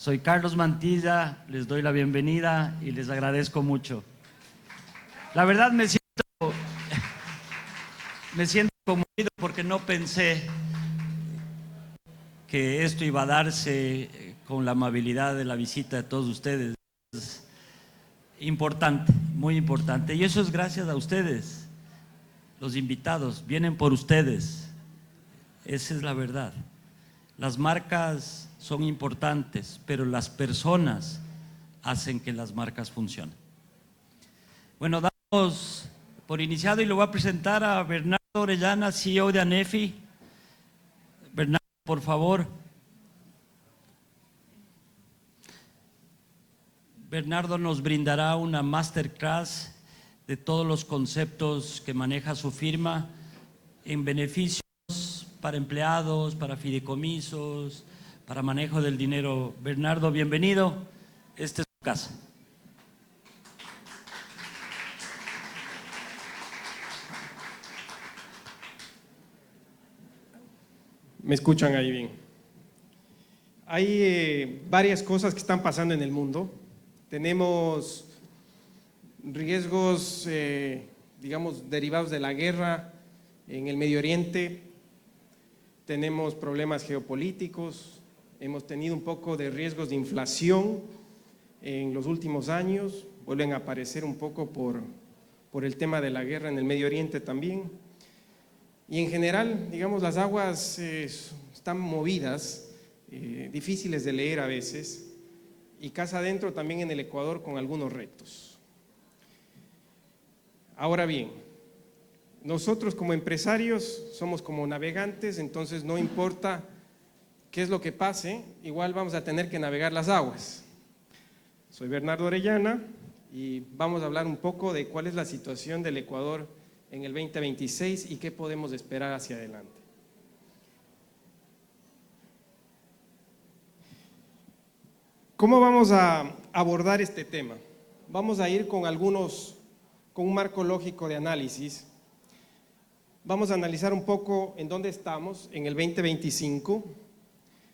Soy Carlos Mantilla, les doy la bienvenida y les agradezco mucho. La verdad me siento conmovido porque no pensé que esto iba a darse con la amabilidad de la visita de todos ustedes. Es importante, muy importante. Y eso es gracias a ustedes. Los invitados vienen por ustedes. Esa es la verdad. Las marcas son importantes, pero las personas hacen que las marcas funcionen. Bueno, damos por iniciado y lo voy a presentar a Bernardo Orellana, CEO de ANEFI. Bernardo, por favor. Bernardo nos brindará una masterclass de todos los conceptos que maneja su firma en beneficios para empleados, para fideicomisos, para manejo del dinero. Bernardo, bienvenido. Esta es tu casa. ¿Me escuchan ahí bien? Hay varias cosas que están pasando en el mundo. Tenemos riesgos, digamos, derivados de la guerra en el Medio Oriente. Tenemos problemas geopolíticos. Hemos tenido un poco de riesgos de inflación en los últimos años. Vuelven a aparecer un poco por el tema de la guerra en el Medio Oriente también. Y en general, digamos, las aguas están movidas, difíciles de leer a veces, y casa adentro también en el Ecuador con algunos retos. Ahora bien, nosotros como empresarios somos como navegantes, entonces no importa qué es lo que pase, igual vamos a tener que navegar las aguas. Soy Bernardo Orellana y vamos a hablar un poco de cuál es la situación del Ecuador en el 2026 y qué podemos esperar hacia adelante. ¿Cómo vamos a abordar este tema? Vamos a ir con un marco lógico de análisis. Vamos a analizar un poco en dónde estamos en el 2025.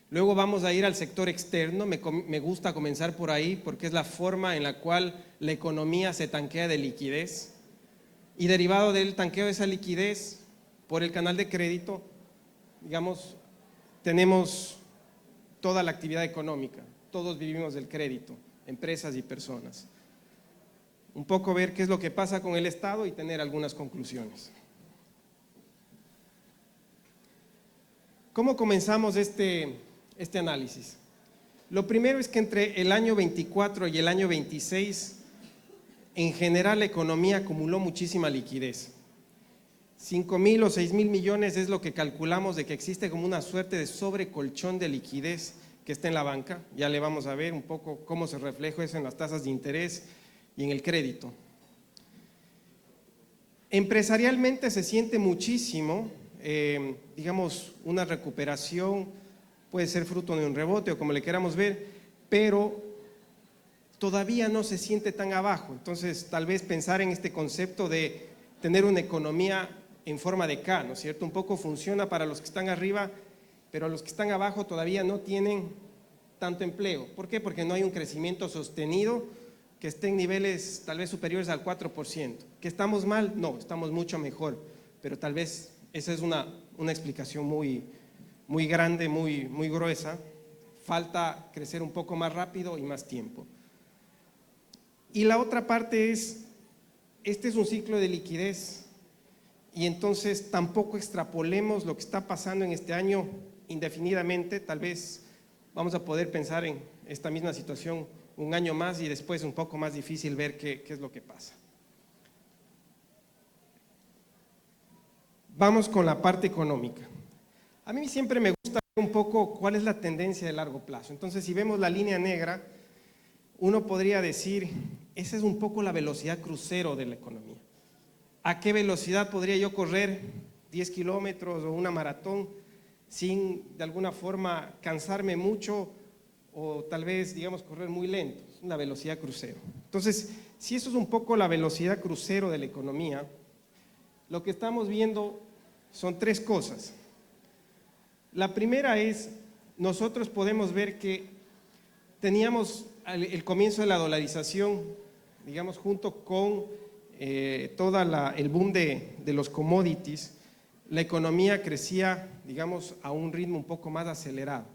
Luego vamos a ir al sector externo. Me gusta comenzar por ahí porque es la forma en la cual la economía se tanquea de liquidez. Y derivado del tanqueo de esa liquidez por el canal de crédito, digamos, tenemos toda la actividad económica. Todos vivimos del crédito, empresas y personas. Un poco ver qué es lo que pasa con el Estado y tener algunas conclusiones. ¿Cómo comenzamos este análisis? Lo primero es que entre el año 24 y el año 26, en general la economía acumuló muchísima liquidez. 5.000 o 6.000 millones es lo que calculamos de que existe como una suerte de sobrecolchón de liquidez que está en la banca. Ya le vamos a ver un poco cómo se refleja eso en las tasas de interés y en el crédito. Empresarialmente se siente muchísimo, digamos, una recuperación, puede ser fruto de un rebote o como le queramos ver, pero todavía no se siente tan abajo. Entonces, tal vez pensar en este concepto de tener una economía en forma de K, ¿no es cierto? Un poco funciona para los que están arriba, pero los que están abajo todavía no tienen tanto empleo. ¿Por qué? Porque no hay un crecimiento sostenido que esté en niveles tal vez superiores al 4%. ¿Que estamos mal? No, estamos mucho mejor, pero tal vez esa es una explicación muy grande, muy gruesa. Falta crecer un poco más rápido y más tiempo. Y la otra parte es, este es un ciclo de liquidez y entonces tampoco extrapolemos lo que está pasando en este año indefinidamente. Tal vez vamos a poder pensar en esta misma situación un año más y después un poco más difícil ver qué es lo que pasa. Vamos con la parte económica. A mí siempre me gusta ver un poco cuál es la tendencia de largo plazo. Entonces, si vemos la línea negra, uno podría decir, esa es un poco la velocidad crucero de la economía. ¿A qué velocidad podría yo correr 10 kilómetros o una maratón sin de alguna forma cansarme mucho o tal vez, digamos, correr muy lento? Es una velocidad crucero. Entonces, si eso es un poco la velocidad crucero de la economía, lo que estamos viendo son tres cosas. La primera es, nosotros podemos ver que teníamos el comienzo de la dolarización, digamos, junto con todo el boom de los commodities. La economía crecía, digamos, a un ritmo un poco más acelerado.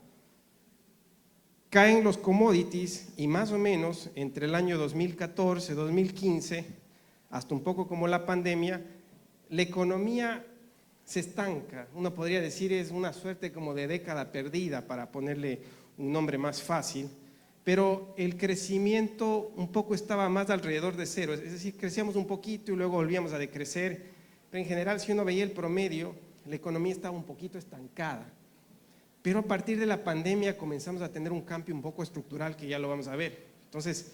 Caen los commodities y más o menos entre el año 2014, 2015, hasta un poco como la pandemia, la economía se estanca. Uno podría decir es una suerte como de década perdida, para ponerle un nombre más fácil, pero el crecimiento un poco estaba más alrededor de cero, es decir, crecíamos un poquito y luego volvíamos a decrecer, pero en general si uno veía el promedio, la economía estaba un poquito estancada. Pero a partir de la pandemia comenzamos a tener un cambio un poco estructural que ya lo vamos a ver. Entonces,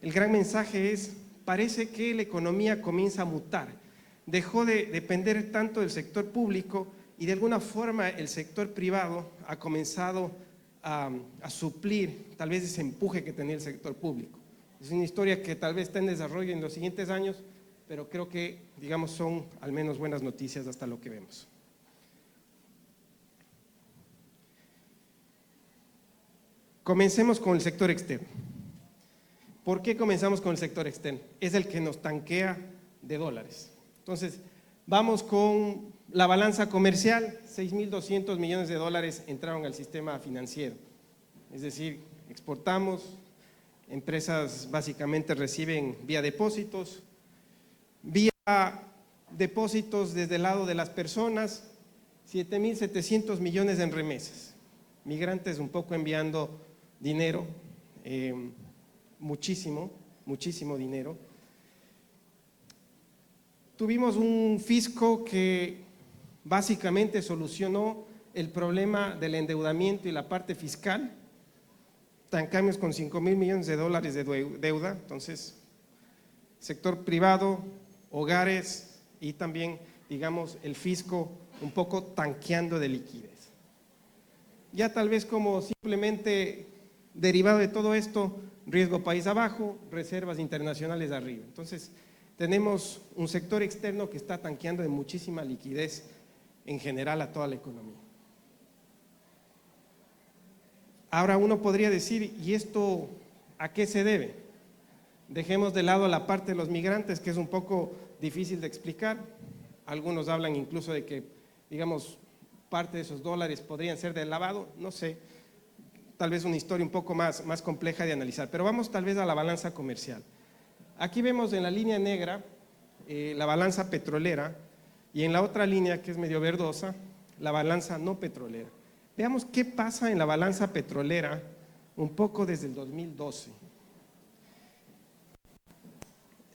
el gran mensaje es, parece que la economía comienza a mutar. Dejó de depender tanto del sector público y de alguna forma el sector privado ha comenzado a suplir tal vez ese empuje que tenía el sector público. Es una historia que tal vez está en desarrollo en los siguientes años, pero creo que, digamos, son al menos buenas noticias hasta lo que vemos. Comencemos con el sector externo. ¿Por qué comenzamos con el sector externo? Es el que nos tanquea de dólares. Entonces, vamos con la balanza comercial. 6.200 millones de dólares entraron al sistema financiero. Es decir, exportamos, empresas básicamente reciben vía depósitos desde el lado de las personas, 7.700 millones en remesas. Migrantes un poco enviando dinero, muchísimo dinero. Tuvimos un fisco que básicamente solucionó el problema del endeudamiento y la parte fiscal. Tancamos con 5.000 millones de dólares de deuda, entonces sector privado, hogares y también, digamos, el fisco un poco tanqueando de liquidez. Ya tal vez como simplemente derivado de todo esto, riesgo país abajo, reservas internacionales arriba. Entonces, tenemos un sector externo que está tanqueando de muchísima liquidez en general a toda la economía. Ahora uno podría decir, ¿y esto a qué se debe? Dejemos de lado la parte de los migrantes, que es un poco difícil de explicar. Algunos hablan incluso de que, digamos, parte de esos dólares podrían ser de lavado, no sé, tal vez una historia un poco más compleja de analizar, pero vamos tal vez a la balanza comercial. Aquí vemos en la línea negra la balanza petrolera y en la otra línea, que es medio verdosa, la balanza no petrolera. Veamos qué pasa en la balanza petrolera un poco desde el 2012.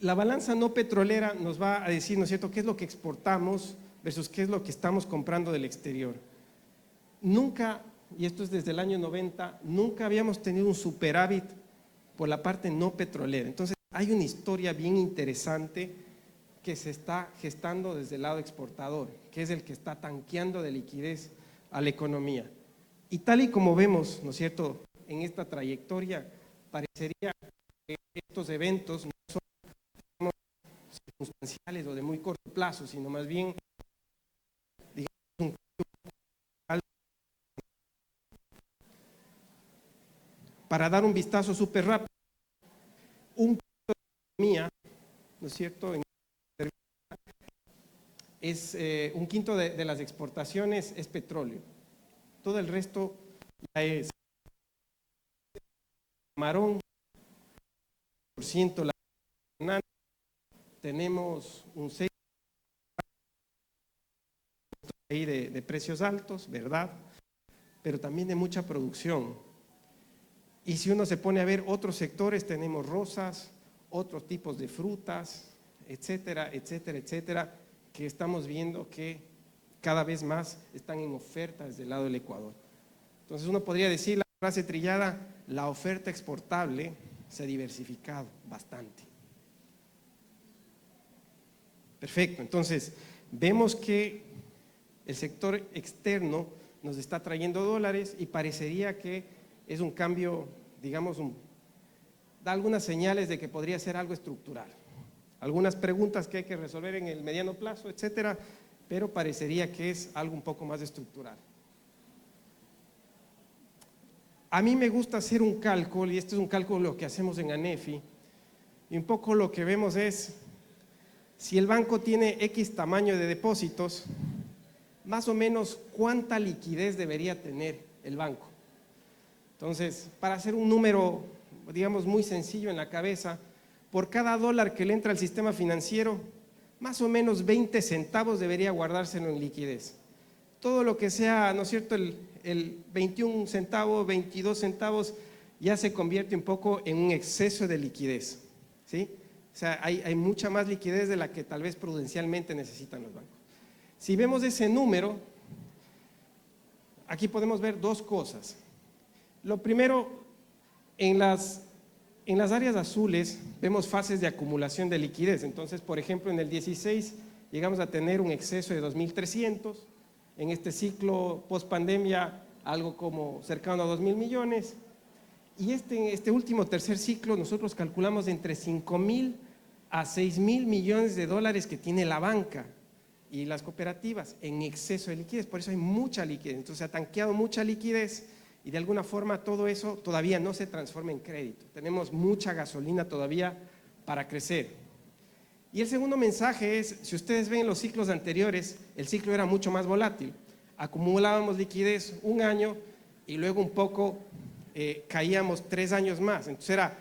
La balanza no petrolera nos va a decir, ¿no es cierto?, qué es lo que exportamos versus qué es lo que estamos comprando del exterior. Nunca, y esto es desde el año 90, nunca habíamos tenido un superávit por la parte no petrolera. Entonces, hay una historia bien interesante que se está gestando desde el lado exportador, que es el que está tanqueando de liquidez a la economía. Y tal y como vemos, ¿no es cierto?, en esta trayectoria, parecería que estos eventos no son, digamos, circunstanciales o de muy corto plazo, sino más bien, digamos, un para dar un vistazo súper rápido, un quinto de la economía, ¿no es cierto?, es un quinto de las exportaciones es petróleo. Todo el resto ya es camarón, % la nacional, tenemos un 6% ahí de precios altos, ¿verdad? Pero también de mucha producción. Y si uno se pone a ver otros sectores, tenemos rosas, otros tipos de frutas, etcétera, etcétera, etcétera, que estamos viendo que cada vez más están en oferta desde el lado del Ecuador. Entonces uno podría decir la frase trillada, la oferta exportable se ha diversificado bastante. Perfecto, entonces vemos que el sector externo nos está trayendo dólares y parecería que es un cambio, digamos, da algunas señales de que podría ser algo estructural. Algunas preguntas que hay que resolver en el mediano plazo, etcétera, pero parecería que es algo un poco más estructural. A mí me gusta hacer un cálculo, y este es un cálculo que hacemos en ANEFI, y un poco lo que vemos es, si el banco tiene X tamaño de depósitos, más o menos cuánta liquidez debería tener el banco. Entonces, para hacer un número, digamos, muy sencillo en la cabeza, por cada dólar que le entra al sistema financiero, más o menos 20 centavos debería guardárselo en liquidez. Todo lo que sea, ¿no es cierto?, el 21 centavos, 22 centavos, ya se convierte un poco en un exceso de liquidez, ¿sí? O sea, hay mucha más liquidez de la que tal vez prudencialmente necesitan los bancos. Si vemos ese número, aquí podemos ver dos cosas. Lo primero, en las áreas azules vemos fases de acumulación de liquidez. Entonces, por ejemplo, en el 16 llegamos a tener un exceso de 2.300, en este ciclo post pandemia algo como cercano a 2.000 millones, y este último tercer ciclo nosotros calculamos entre 5.000 a 6.000 millones de dólares que tiene la banca y las cooperativas en exceso de liquidez. Por eso hay mucha liquidez, entonces se ha tanqueado mucha liquidez y de alguna forma todo eso todavía no se transforma en crédito. Tenemos mucha gasolina todavía para crecer. Y el segundo mensaje es, si ustedes ven los ciclos anteriores, el ciclo era mucho más volátil. Acumulábamos liquidez un año y luego un poco caíamos 3 años más. Entonces era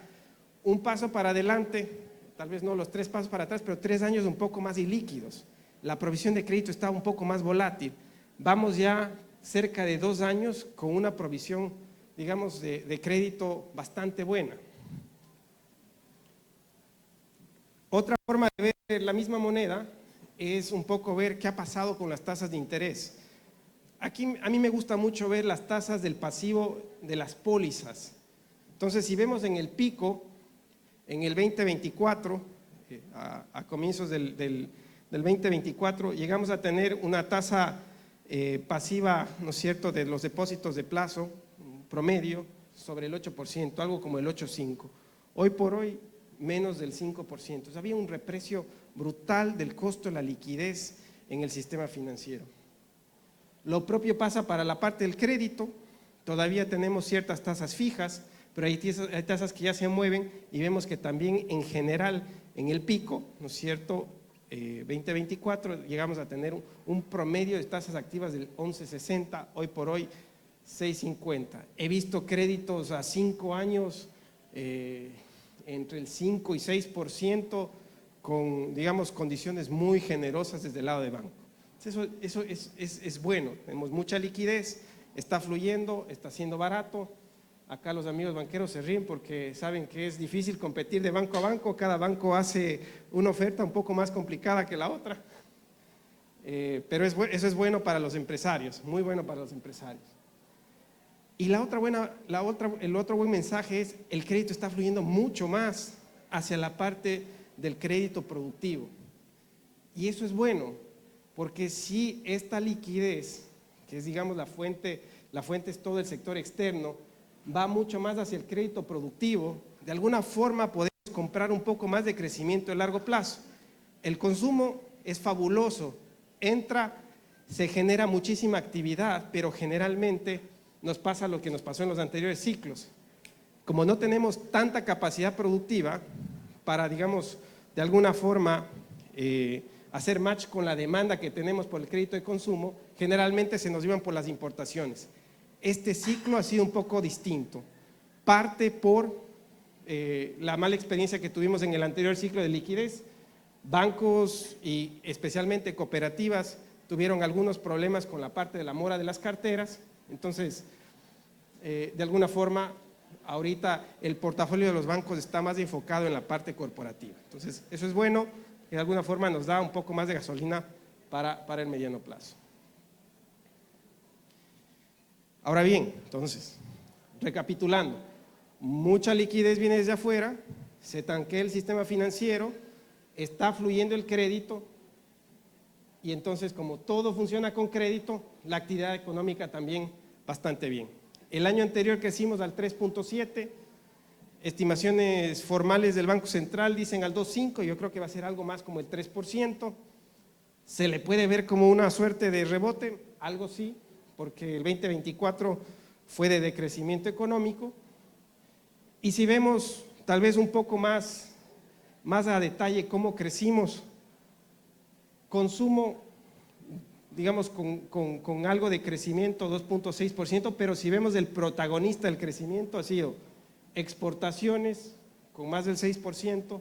un paso para adelante, tal vez no los 3 pasos para atrás, pero 3 años un poco más ilíquidos. La provisión de crédito estaba un poco más volátil. Vamos ya cerca de 2 años con una provisión, digamos, de crédito bastante buena. Otra forma de ver la misma moneda es un poco ver qué ha pasado con las tasas de interés. Aquí a mí me gusta mucho ver las tasas del pasivo de las pólizas. Entonces, si vemos en el pico, en el 2024, a comienzos del 2024, llegamos a tener una tasa pasiva, ¿no es cierto?, de los depósitos de plazo promedio sobre el 8%, algo como el 8,5%. Hoy por hoy, menos del 5%. O sea, había un reprecio brutal del costo de la liquidez en el sistema financiero. Lo propio pasa para la parte del crédito. Todavía tenemos ciertas tasas fijas, pero hay tasas que ya se mueven y vemos que también en general en el pico, ¿no es cierto?, 2024 llegamos a tener un promedio de tasas activas del 11,60, hoy por hoy 6,50. He visto créditos a 5 años entre el 5 y 6% con, digamos, condiciones muy generosas desde el lado de banco. Eso es bueno, tenemos mucha liquidez, está fluyendo, está siendo barato. Acá los amigos banqueros se ríen porque saben que es difícil competir de banco a banco, cada banco hace una oferta un poco más complicada que la otra, pero eso es bueno para los empresarios, muy bueno para los empresarios. Y el otro buen mensaje es, el crédito está fluyendo mucho más hacia la parte del crédito productivo. Y eso es bueno, porque si esta liquidez, que es, digamos, la fuente es todo el sector externo, va mucho más hacia el crédito productivo, de alguna forma podemos comprar un poco más de crecimiento a largo plazo. El consumo es fabuloso, se genera muchísima actividad, pero generalmente nos pasa lo que nos pasó en los anteriores ciclos. Como no tenemos tanta capacidad productiva para, digamos, de alguna forma hacer match con la demanda que tenemos por el crédito de consumo, generalmente se nos iban por las importaciones. Este ciclo ha sido un poco distinto, parte por la mala experiencia que tuvimos en el anterior ciclo de liquidez. Bancos y especialmente cooperativas tuvieron algunos problemas con la parte de la mora de las carteras. Entonces, de alguna forma, ahorita el portafolio de los bancos está más enfocado en la parte corporativa. Entonces, eso es bueno, que de alguna forma nos da un poco más de gasolina para el mediano plazo. Ahora bien, entonces, recapitulando, mucha liquidez viene desde afuera, se tanquea el sistema financiero, está fluyendo el crédito y entonces, como todo funciona con crédito, la actividad económica también bastante bien. El año anterior crecimos al 3,7%, estimaciones formales del Banco Central dicen al 2,5%, yo creo que va a ser algo más como el 3%. ¿Se le puede ver como una suerte de rebote? Algo sí, porque el 2024 fue de decrecimiento económico. Y si vemos tal vez un poco más a detalle cómo crecimos, consumo, digamos, con algo de crecimiento, 2.6%, pero si vemos el protagonista del crecimiento ha sido exportaciones, con más del 6%,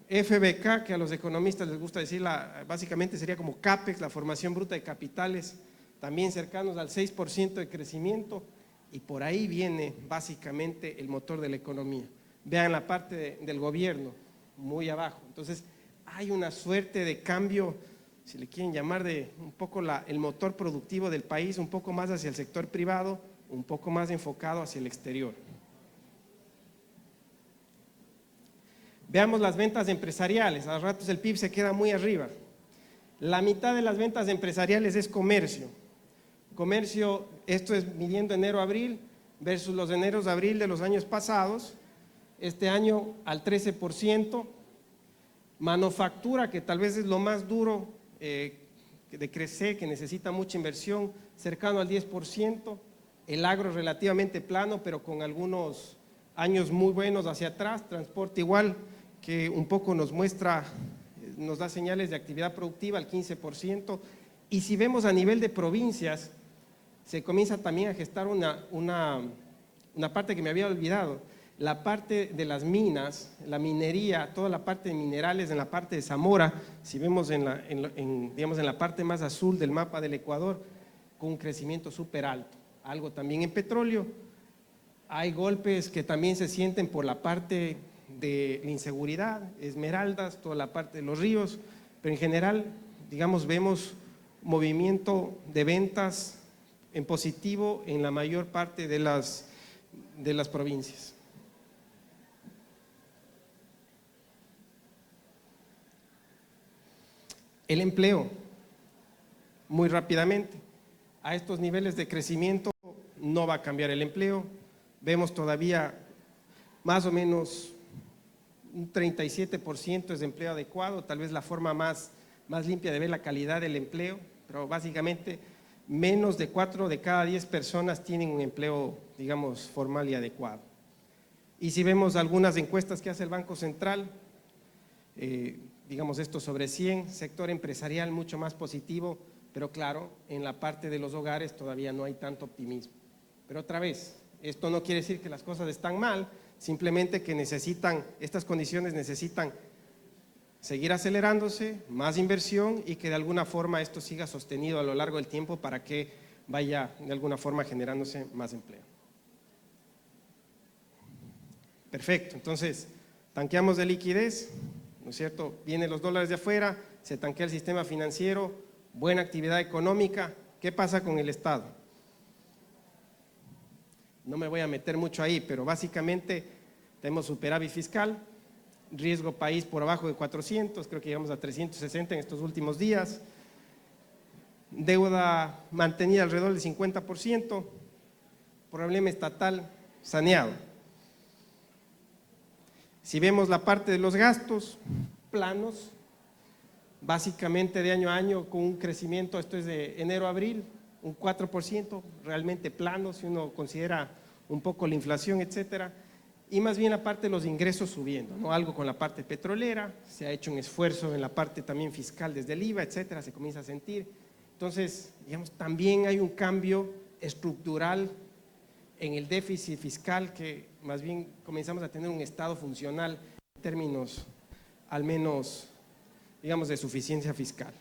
FBK, que a los economistas les gusta decir, básicamente sería como CAPEX, la formación bruta de capitales, también cercanos al 6% de crecimiento, y por ahí viene básicamente el motor de la economía. Vean la parte del gobierno, muy abajo. Entonces, hay una suerte de cambio, si le quieren llamar, de un poco el motor productivo del país, un poco más hacia el sector privado, un poco más enfocado hacia el exterior. Veamos las ventas empresariales. A ratos el PIB se queda muy arriba. La mitad de las ventas empresariales es comercio. Comercio, esto es midiendo enero-abril versus los enero-abril de los años pasados. Este año al 13%. Manufactura, que tal vez es lo más duro de crecer, que necesita mucha inversión, cercano al 10%. El agro relativamente plano, pero con algunos años muy buenos hacia atrás. Transporte igual, que un poco nos muestra, nos da señales de actividad productiva al 15%. Y si vemos a nivel de provincias, se comienza también a gestar una parte que me había olvidado, la parte de las minas, la minería, toda la parte de minerales en la parte de Zamora, si vemos digamos, en la parte más azul del mapa del Ecuador, con un crecimiento súper alto. Algo también en petróleo. Hay golpes que también se sienten por la parte de la inseguridad, Esmeraldas, toda la parte de los ríos, pero en general, digamos, vemos movimiento de ventas en positivo en la mayor parte de las provincias. El empleo, muy rápidamente, a estos niveles de crecimiento no va a cambiar el empleo. Vemos todavía más o menos un 37% es de empleo adecuado, tal vez la forma más limpia de ver la calidad del empleo, pero básicamente menos de 4 de cada 10 personas tienen un empleo, digamos, formal y adecuado. Y si vemos algunas encuestas que hace el Banco Central, digamos esto sobre 100, sector empresarial mucho más positivo, pero claro, en la parte de los hogares todavía no hay tanto optimismo. Pero otra vez, esto no quiere decir que las cosas están mal, simplemente que estas condiciones necesitan seguir acelerándose, más inversión y que de alguna forma esto siga sostenido a lo largo del tiempo para que vaya de alguna forma generándose más empleo. Perfecto, entonces tanqueamos de liquidez, ¿no es cierto? Vienen los dólares de afuera, se tanquea el sistema financiero, buena actividad económica. ¿Qué pasa con el Estado? No me voy a meter mucho ahí, pero básicamente tenemos superávit fiscal, riesgo país por abajo de 400, creo que llegamos a 360 en estos últimos días, deuda mantenida alrededor del 50%, problema estatal saneado. Si vemos la parte de los gastos, planos, básicamente de año a año con un crecimiento, esto es de enero a abril, un 4%, realmente plano si uno considera un poco la inflación, etcétera, y más bien la parte de los ingresos subiendo, ¿no? Algo con la parte petrolera, se ha hecho un esfuerzo en la parte también fiscal desde el IVA, etcétera, se comienza a sentir. Entonces, digamos, también hay un cambio estructural en el déficit fiscal que más bien comenzamos a tener un estado funcional en términos al menos, digamos, de suficiencia fiscal.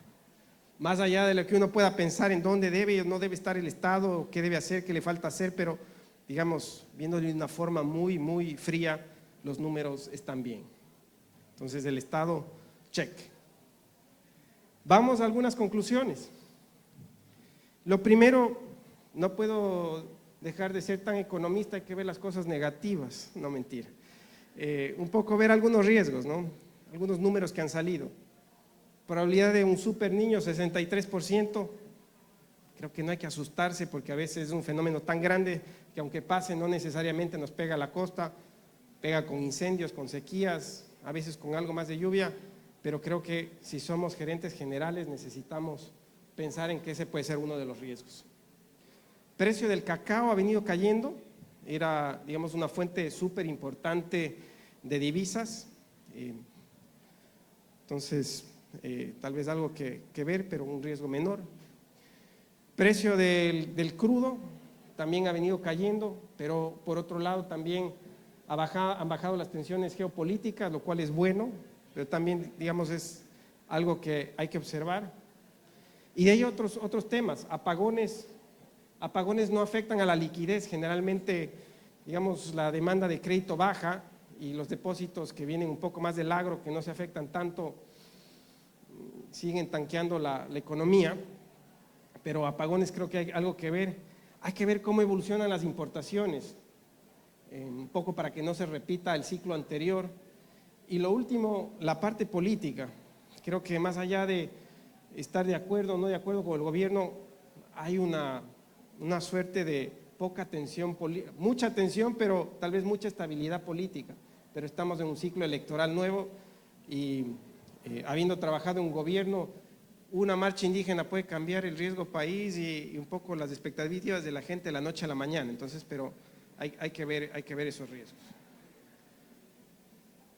Más allá de lo que uno pueda pensar en dónde debe o no debe estar el Estado, qué debe hacer, qué le falta hacer, pero digamos, viendo de una forma muy, muy fría, los números están bien. Entonces el Estado, check. Vamos a algunas conclusiones. Lo primero, no puedo dejar de ser tan economista, hay que ver las cosas negativas, no mentira. Un poco ver algunos riesgos, ¿no? Algunos números que han salido. Probabilidad de un super niño, 63%. Creo que no hay que asustarse porque a veces es un fenómeno tan grande que aunque pase no necesariamente nos pega a la costa, pega con incendios, con sequías, a veces con algo más de lluvia, pero creo que si somos gerentes generales necesitamos pensar en que ese puede ser uno de los riesgos. Precio del cacao ha venido cayendo, era, digamos, una fuente súper importante de divisas. Entonces, tal vez algo que ver, pero un riesgo menor. Precio del crudo también ha venido cayendo, pero por otro lado también han bajado las tensiones geopolíticas, lo cual es bueno, pero también, digamos, es algo que hay que observar. Y de ahí otros temas. Apagones no afectan a la liquidez, generalmente, digamos, la demanda de crédito baja y los depósitos que vienen un poco más del agro, que no se afectan tanto, siguen tanqueando la economía, pero apagones creo que hay algo que ver. Hay que ver cómo evolucionan las importaciones, un poco para que no se repita el ciclo anterior. Y lo último, la parte política. Creo que más allá de estar de acuerdo o no de acuerdo con el gobierno, hay una suerte de poca tensión, mucha tensión, pero tal vez mucha estabilidad política. Pero estamos en un ciclo electoral nuevo y habiendo trabajado en un gobierno, una marcha indígena puede cambiar el riesgo país y un poco las expectativas de la gente de la noche a la mañana. Entonces, pero hay que ver esos riesgos.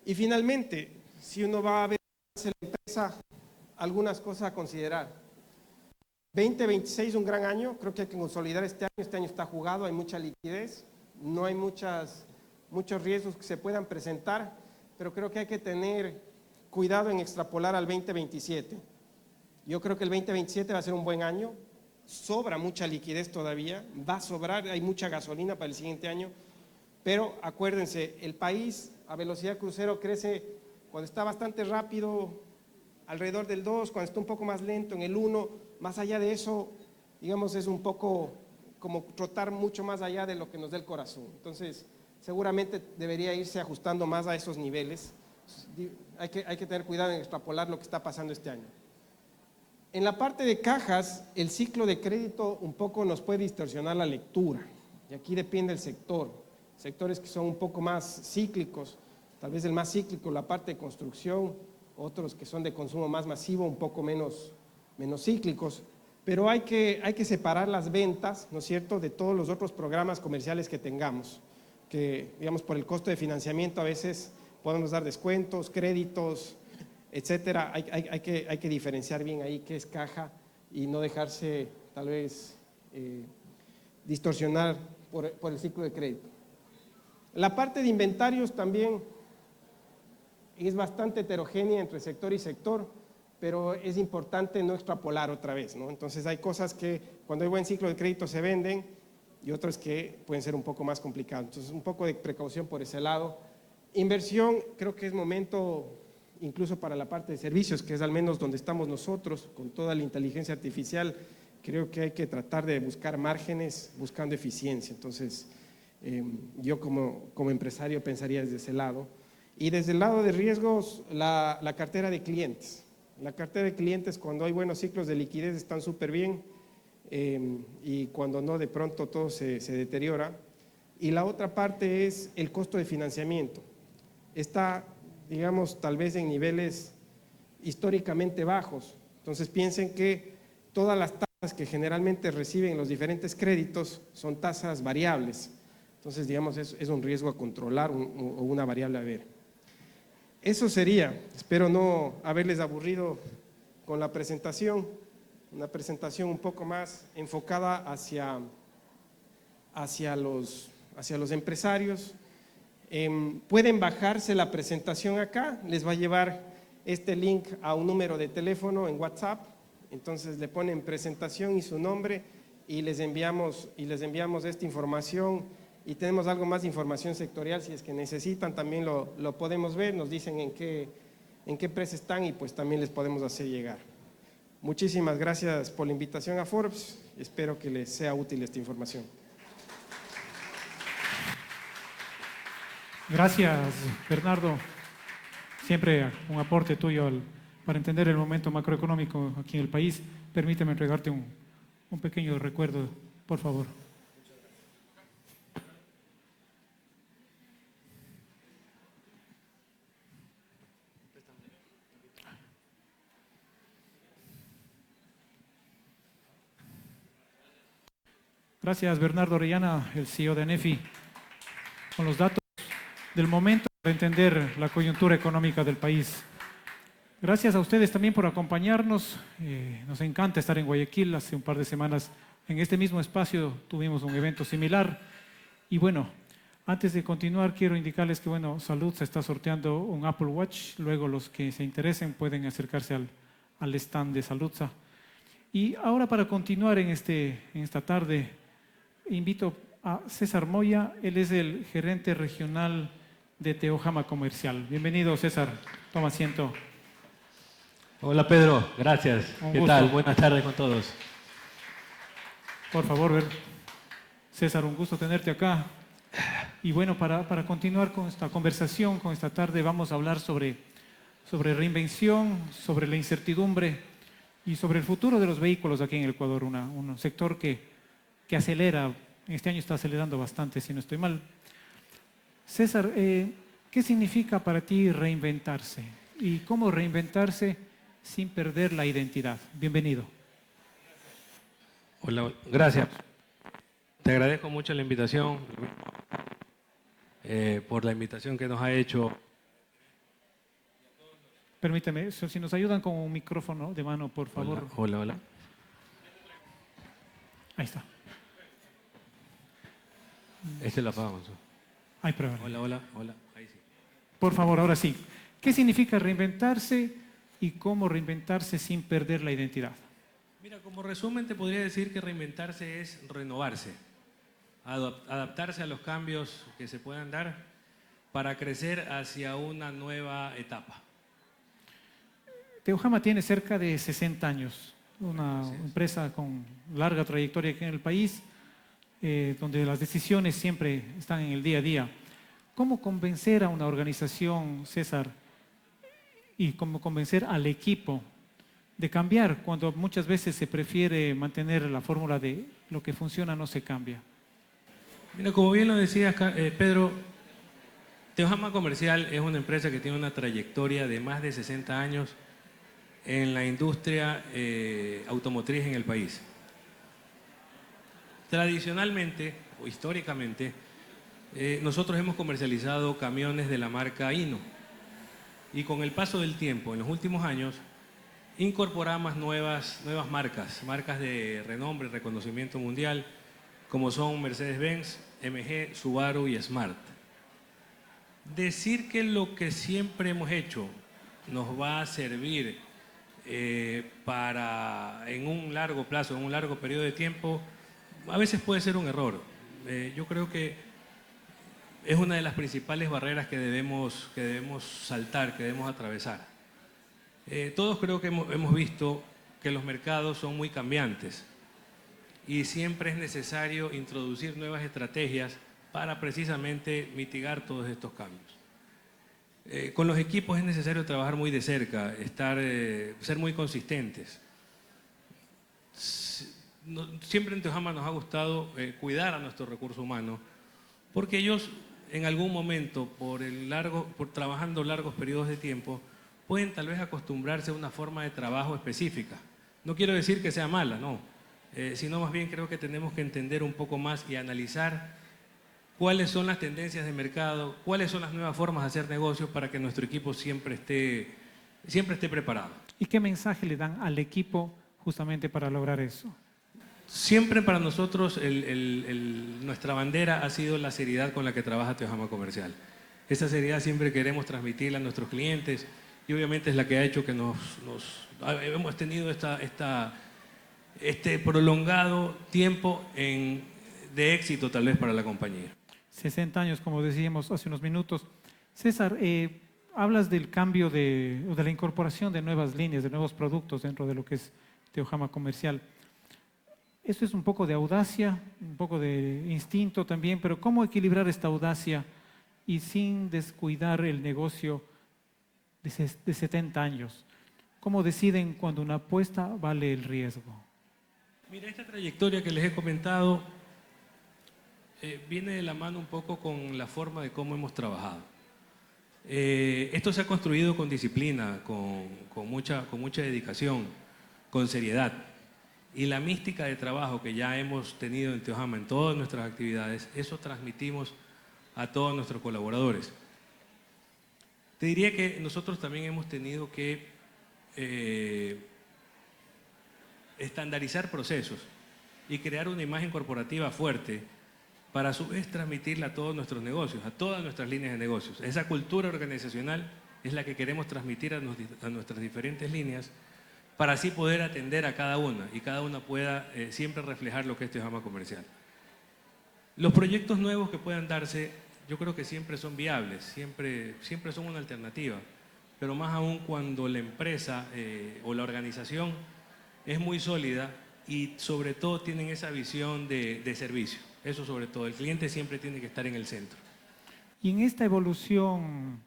Y finalmente, si uno va a ver la empresa, algunas cosas a considerar. 2026 un gran año, creo que hay que consolidar este año está jugado, hay mucha liquidez, no hay muchos riesgos que se puedan presentar, pero creo que hay que tener cuidado en extrapolar al 2027. Yo creo que el 2027 va a ser un buen año, sobra mucha liquidez todavía, va a sobrar, hay mucha gasolina para el siguiente año, pero acuérdense, el país a velocidad crucero crece cuando está bastante rápido, alrededor del 2, cuando está un poco más lento en el 1, más allá de eso, digamos, es un poco como trotar mucho más allá de lo que nos da el corazón. Entonces, seguramente debería irse ajustando más a esos niveles. Hay que tener cuidado en extrapolar lo que está pasando este año. En la parte de cajas, el ciclo de crédito un poco nos puede distorsionar la lectura, y aquí depende del sector. Sectores que son un poco más cíclicos, tal vez el más cíclico, la parte de construcción, otros que son de consumo más masivo, un poco menos cíclicos, pero hay que separar las ventas, ¿no es cierto?, de todos los otros programas comerciales que tengamos, que, digamos, por el costo de financiamiento a veces podemos dar descuentos, créditos, etcétera. Hay que diferenciar bien ahí qué es caja y no dejarse tal vez distorsionar por el ciclo de crédito. La parte de inventarios también es bastante heterogénea entre sector y sector, pero es importante no extrapolar otra vez, ¿no? Entonces hay cosas que cuando hay buen ciclo de crédito se venden y otras que pueden ser un poco más complicadas. Entonces un poco de precaución por ese lado. Inversión, creo que es momento incluso para la parte de servicios, que es al menos donde estamos nosotros, con toda la inteligencia artificial, creo que hay que tratar de buscar márgenes buscando eficiencia. Entonces, yo como empresario pensaría desde ese lado. Y desde el lado de riesgos, la cartera de clientes. La cartera de clientes, cuando hay buenos ciclos de liquidez, están súper bien, y cuando no, de pronto todo se deteriora. Y la otra parte es el costo de financiamiento. Está, digamos, tal vez en niveles históricamente bajos. Entonces piensen que todas las tasas que generalmente reciben los diferentes créditos son tasas variables. Entonces, digamos, es un riesgo a controlar o una variable a ver. Eso sería, espero no haberles aburrido con la presentación, una presentación un poco más enfocada hacia los empresarios. Pueden bajarse la presentación acá, les va a llevar este link a un número de teléfono en WhatsApp, entonces le ponen presentación y su nombre y les enviamos esta información, y tenemos algo más de información sectorial, si es que necesitan también lo podemos ver, nos dicen en qué empresa están y pues también les podemos hacer llegar. Muchísimas gracias por la invitación a Forbes, espero que les sea útil esta información. Gracias, Bernardo. Siempre un aporte tuyo para entender el momento macroeconómico aquí en el país. Permíteme entregarte un pequeño recuerdo, por favor. Gracias, Bernardo Orellana, el CEO de ANEFI, con los datos del momento para entender la coyuntura económica del país. Gracias a ustedes también por acompañarnos. Nos encanta estar en Guayaquil. Hace un par de semanas en este mismo espacio tuvimos un evento similar. Y bueno, antes de continuar quiero indicarles que Salud se está sorteando un Apple Watch. Luego los que se interesen pueden acercarse al stand de Saludza. Y ahora para continuar en esta tarde, invito a César Moya. Él es el gerente regional de Teojama Comercial. Bienvenido, César. Toma asiento. Hola Pedro, gracias. ¿Qué tal? Buenas tardes con todos. Por favor, César, un gusto tenerte acá. Y bueno, para continuar con esta conversación, con esta tarde, vamos a hablar sobre reinvención, sobre la incertidumbre y sobre el futuro de los vehículos aquí en el Ecuador, un sector que acelera, este año está acelerando bastante, si no estoy mal. César, ¿qué significa para ti reinventarse? ¿Y cómo reinventarse sin perder la identidad? Bienvenido. Hola, gracias. Te agradezco mucho la invitación, por la invitación que nos ha hecho. Permíteme, si nos ayudan con un micrófono de mano, por favor. Hola. Ahí está. Lo apagamos. Hay prueba. Hola. Ahí sí. Por favor, ahora sí. ¿Qué significa reinventarse y cómo reinventarse sin perder la identidad? Mira, como resumen te podría decir que reinventarse es renovarse, adaptarse a los cambios que se puedan dar para crecer hacia una nueva etapa. Teojama tiene cerca de 60 años, una empresa con larga trayectoria aquí en el país, donde las decisiones siempre están en el día a día. ¿Cómo convencer a una organización, César, y cómo convencer al equipo de cambiar cuando muchas veces se prefiere mantener la fórmula de lo que funciona no se cambia? Mira, como bien lo decías, Pedro, Teojama Comercial es una empresa que tiene una trayectoria de más de 60 años en la industria automotriz en el país. Tradicionalmente o históricamente, nosotros hemos comercializado camiones de la marca Hino y con el paso del tiempo, en los últimos años, incorporamos nuevas marcas de renombre, reconocimiento mundial, como son Mercedes-Benz, MG, Subaru y Smart. Decir que lo que siempre hemos hecho nos va a servir en un largo plazo, en un largo periodo de tiempo, a veces puede ser un error. Yo creo que es una de las principales barreras que debemos saltar, que debemos atravesar. Todos creo que hemos visto que los mercados son muy cambiantes y siempre es necesario introducir nuevas estrategias para precisamente mitigar todos estos cambios. Con los equipos es necesario trabajar muy de cerca, ser muy consistentes. Siempre en Teojama nos ha gustado cuidar a nuestro recurso humano, porque ellos en algún momento, por trabajando largos periodos de tiempo, pueden tal vez acostumbrarse a una forma de trabajo específica. No quiero decir que sea mala, no, sino más bien creo que tenemos que entender un poco más y analizar cuáles son las tendencias de mercado, cuáles son las nuevas formas de hacer negocios para que nuestro equipo siempre esté preparado. ¿Y qué mensaje le dan al equipo justamente para lograr eso? Siempre para nosotros nuestra bandera ha sido la seriedad con la que trabaja Teojama Comercial. Esa seriedad siempre queremos transmitirla a nuestros clientes y obviamente es la que ha hecho que hemos tenido este prolongado tiempo de éxito tal vez para la compañía. 60 años, como decíamos hace unos minutos. César, hablas del cambio de la incorporación de nuevas líneas, de nuevos productos dentro de lo que es Teojama Comercial. Esto es un poco de audacia, un poco de instinto también, pero ¿cómo equilibrar esta audacia y sin descuidar el negocio de 70 años? ¿Cómo deciden cuando una apuesta vale el riesgo? Mira, esta trayectoria que les he comentado viene de la mano un poco con la forma de cómo hemos trabajado. Esto se ha construido con disciplina, con mucha dedicación, con seriedad. y la mística de trabajo que ya hemos tenido en Teojama en todas nuestras actividades, eso transmitimos a todos nuestros colaboradores. Te diría que nosotros también hemos tenido que estandarizar procesos y crear una imagen corporativa fuerte para a su vez transmitirla a todos nuestros negocios, a todas nuestras líneas de negocios. Esa cultura organizacional es la que queremos transmitir a nuestras diferentes líneas para así poder atender a cada una y cada una pueda siempre reflejar lo que es Teojama Comercial. Los proyectos nuevos que puedan darse, yo creo que siempre son viables, siempre son una alternativa, pero más aún cuando la empresa o la organización es muy sólida y sobre todo tienen esa visión de servicio. Eso sobre todo, el cliente siempre tiene que estar en el centro. Y en esta evolución,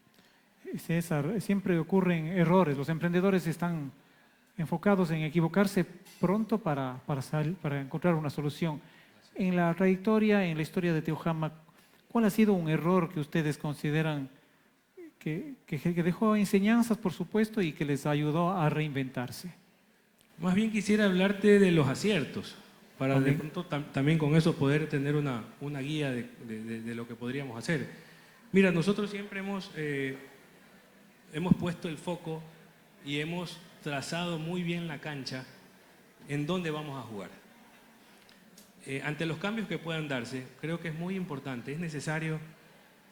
César, siempre ocurren errores. Los emprendedores están enfocados en equivocarse pronto para encontrar una solución. En la trayectoria, en la historia de Teojama, ¿cuál ha sido un error que ustedes consideran que dejó enseñanzas, por supuesto, y que les ayudó a reinventarse? Más bien quisiera hablarte de los aciertos, para Okay. de pronto también con eso poder tener una guía de lo que podríamos hacer. Mira, nosotros siempre hemos puesto el foco y hemos trazado muy bien la cancha en dónde vamos a jugar. Ante los cambios que puedan darse, creo que es muy importante, es necesario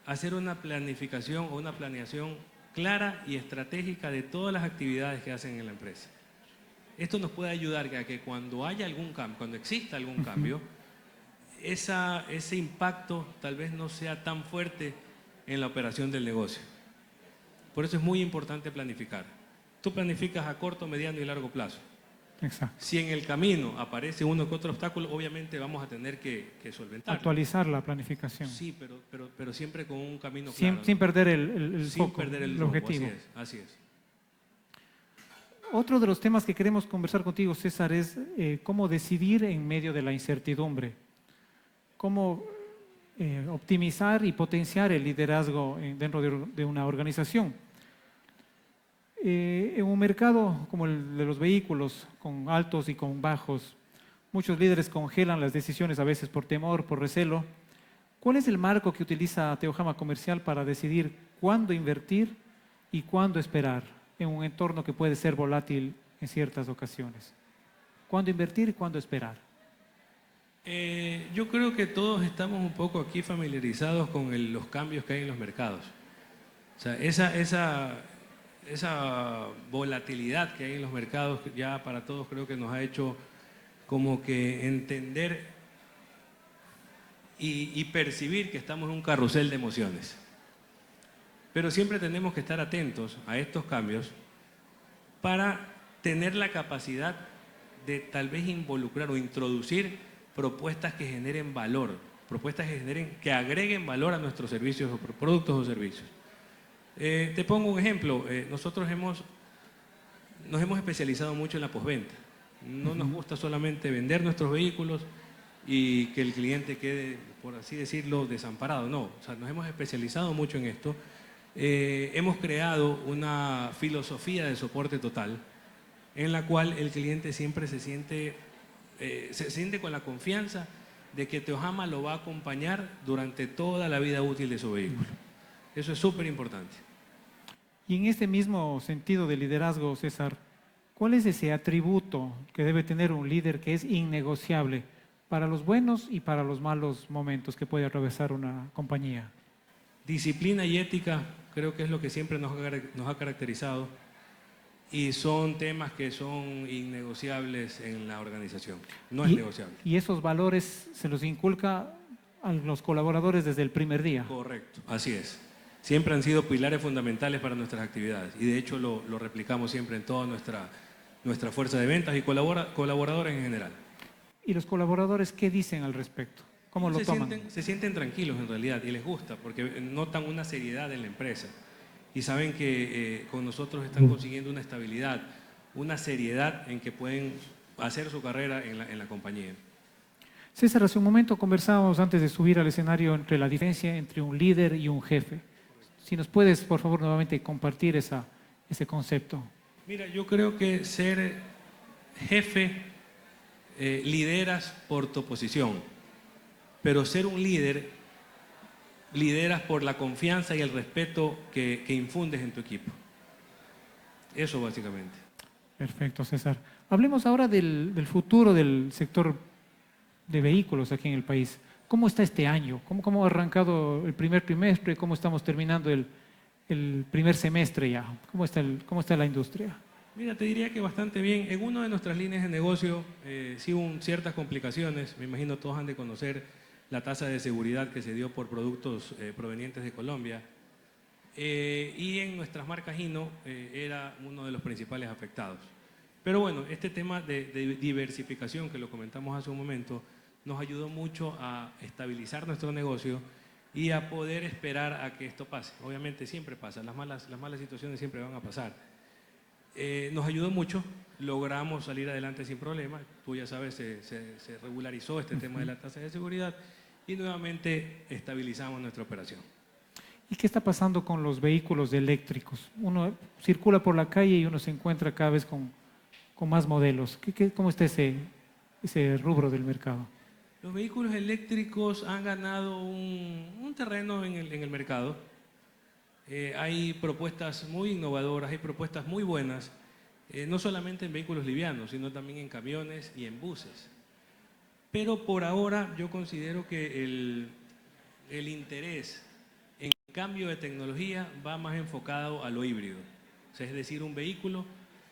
hacer una planificación o una planeación clara y estratégica de todas las actividades que hacen en la empresa. Esto nos puede ayudar a que cuando haya algún cambio, cuando exista algún cambio, ese impacto tal vez no sea tan fuerte en la operación del negocio. Por eso es muy importante planificar. Tú planificas a corto, mediano y largo plazo. Exacto. Si en el camino aparece uno que otro obstáculo, obviamente vamos a tener que solventarlo. Actualizar la planificación. Sí, pero siempre con un camino Sin, claro. sin perder el Sin foco, perder el el rumbo, objetivo. así es. Otro de los temas que queremos conversar contigo, César, es cómo decidir en medio de la incertidumbre. Cómo optimizar y potenciar el liderazgo dentro de una organización. En un mercado como el de los vehículos, con altos y con bajos, muchos líderes congelan las decisiones a veces por temor, por recelo. ¿Cuál es el marco que utiliza Teojama Comercial para decidir cuándo invertir y cuándo esperar en un entorno que puede ser volátil en ciertas ocasiones? ¿Cuándo invertir y cuándo esperar? Yo creo que todos estamos un poco aquí familiarizados con los cambios que hay en los mercados. O sea, esa volatilidad que hay en los mercados ya para todos creo que nos ha hecho como que entender y percibir que estamos en un carrusel de emociones. Pero siempre tenemos que estar atentos a estos cambios para tener la capacidad de tal vez involucrar o introducir propuestas que generen valor, propuestas que agreguen valor a nuestros servicios o productos o servicios. Te pongo un ejemplo. Nosotros nos hemos especializado mucho en la postventa. No nos gusta solamente vender nuestros vehículos y que el cliente quede, por así decirlo, desamparado. No, o sea, nos hemos especializado mucho en esto. Hemos creado una filosofía de soporte total en la cual el cliente siempre se siente con la confianza de que Teojama lo va a acompañar durante toda la vida útil de su vehículo. Eso es súper importante. Y en este mismo sentido de liderazgo, César, ¿cuál es ese atributo que debe tener un líder que es innegociable para los buenos y para los malos momentos que puede atravesar una compañía? Disciplina y ética creo que es lo que siempre nos ha caracterizado y son temas que son innegociables en la organización. No es negociable. Y esos valores se los inculca a los colaboradores desde el primer día. Correcto, así es. Siempre han sido pilares fundamentales para nuestras actividades y de hecho lo replicamos siempre en toda nuestra fuerza de ventas y colaboradores en general. ¿Y los colaboradores qué dicen al respecto? ¿Cómo lo toman? Se sienten tranquilos en realidad y les gusta porque notan una seriedad en la empresa y saben que con nosotros están consiguiendo una estabilidad, una seriedad en que pueden hacer su carrera en la compañía. César, hace un momento conversábamos antes de subir al escenario entre la diferencia entre un líder y un jefe. Si nos puedes, por favor, nuevamente compartir ese concepto. Mira, yo creo que ser jefe lideras por tu posición, pero ser un líder, lideras por la confianza y el respeto que infundes en tu equipo. Eso básicamente. Perfecto, César. Hablemos ahora del futuro del sector de vehículos aquí en el país. ¿Cómo está este año? ¿Cómo ha arrancado el primer trimestre? ¿Cómo estamos terminando el primer semestre ya? ¿Cómo está la industria? Mira, te diría que bastante bien. En una de nuestras líneas de negocio sí hubo ciertas complicaciones. Me imagino todos han de conocer la tasa de seguridad que se dio por productos provenientes de Colombia. Y en nuestras marcas Hino era uno de los principales afectados. Pero bueno, este tema de diversificación que lo comentamos hace un momento nos ayudó mucho a estabilizar nuestro negocio y a poder esperar a que esto pase. Obviamente siempre pasa, las malas situaciones siempre van a pasar. Nos ayudó mucho, logramos salir adelante sin problema. Tú ya sabes, se regularizó este tema de la tasa de seguridad y nuevamente estabilizamos nuestra operación. ¿Y qué está pasando con los vehículos eléctricos? Uno circula por la calle y uno se encuentra cada vez con más modelos. ¿Cómo está ese rubro del mercado? Los vehículos eléctricos han ganado un terreno en el mercado. Hay propuestas muy innovadoras, hay propuestas muy buenas, no solamente en vehículos livianos, sino también en camiones y en buses. Pero por ahora yo considero que el interés en cambio de tecnología va más enfocado a lo híbrido. O sea, es decir, un vehículo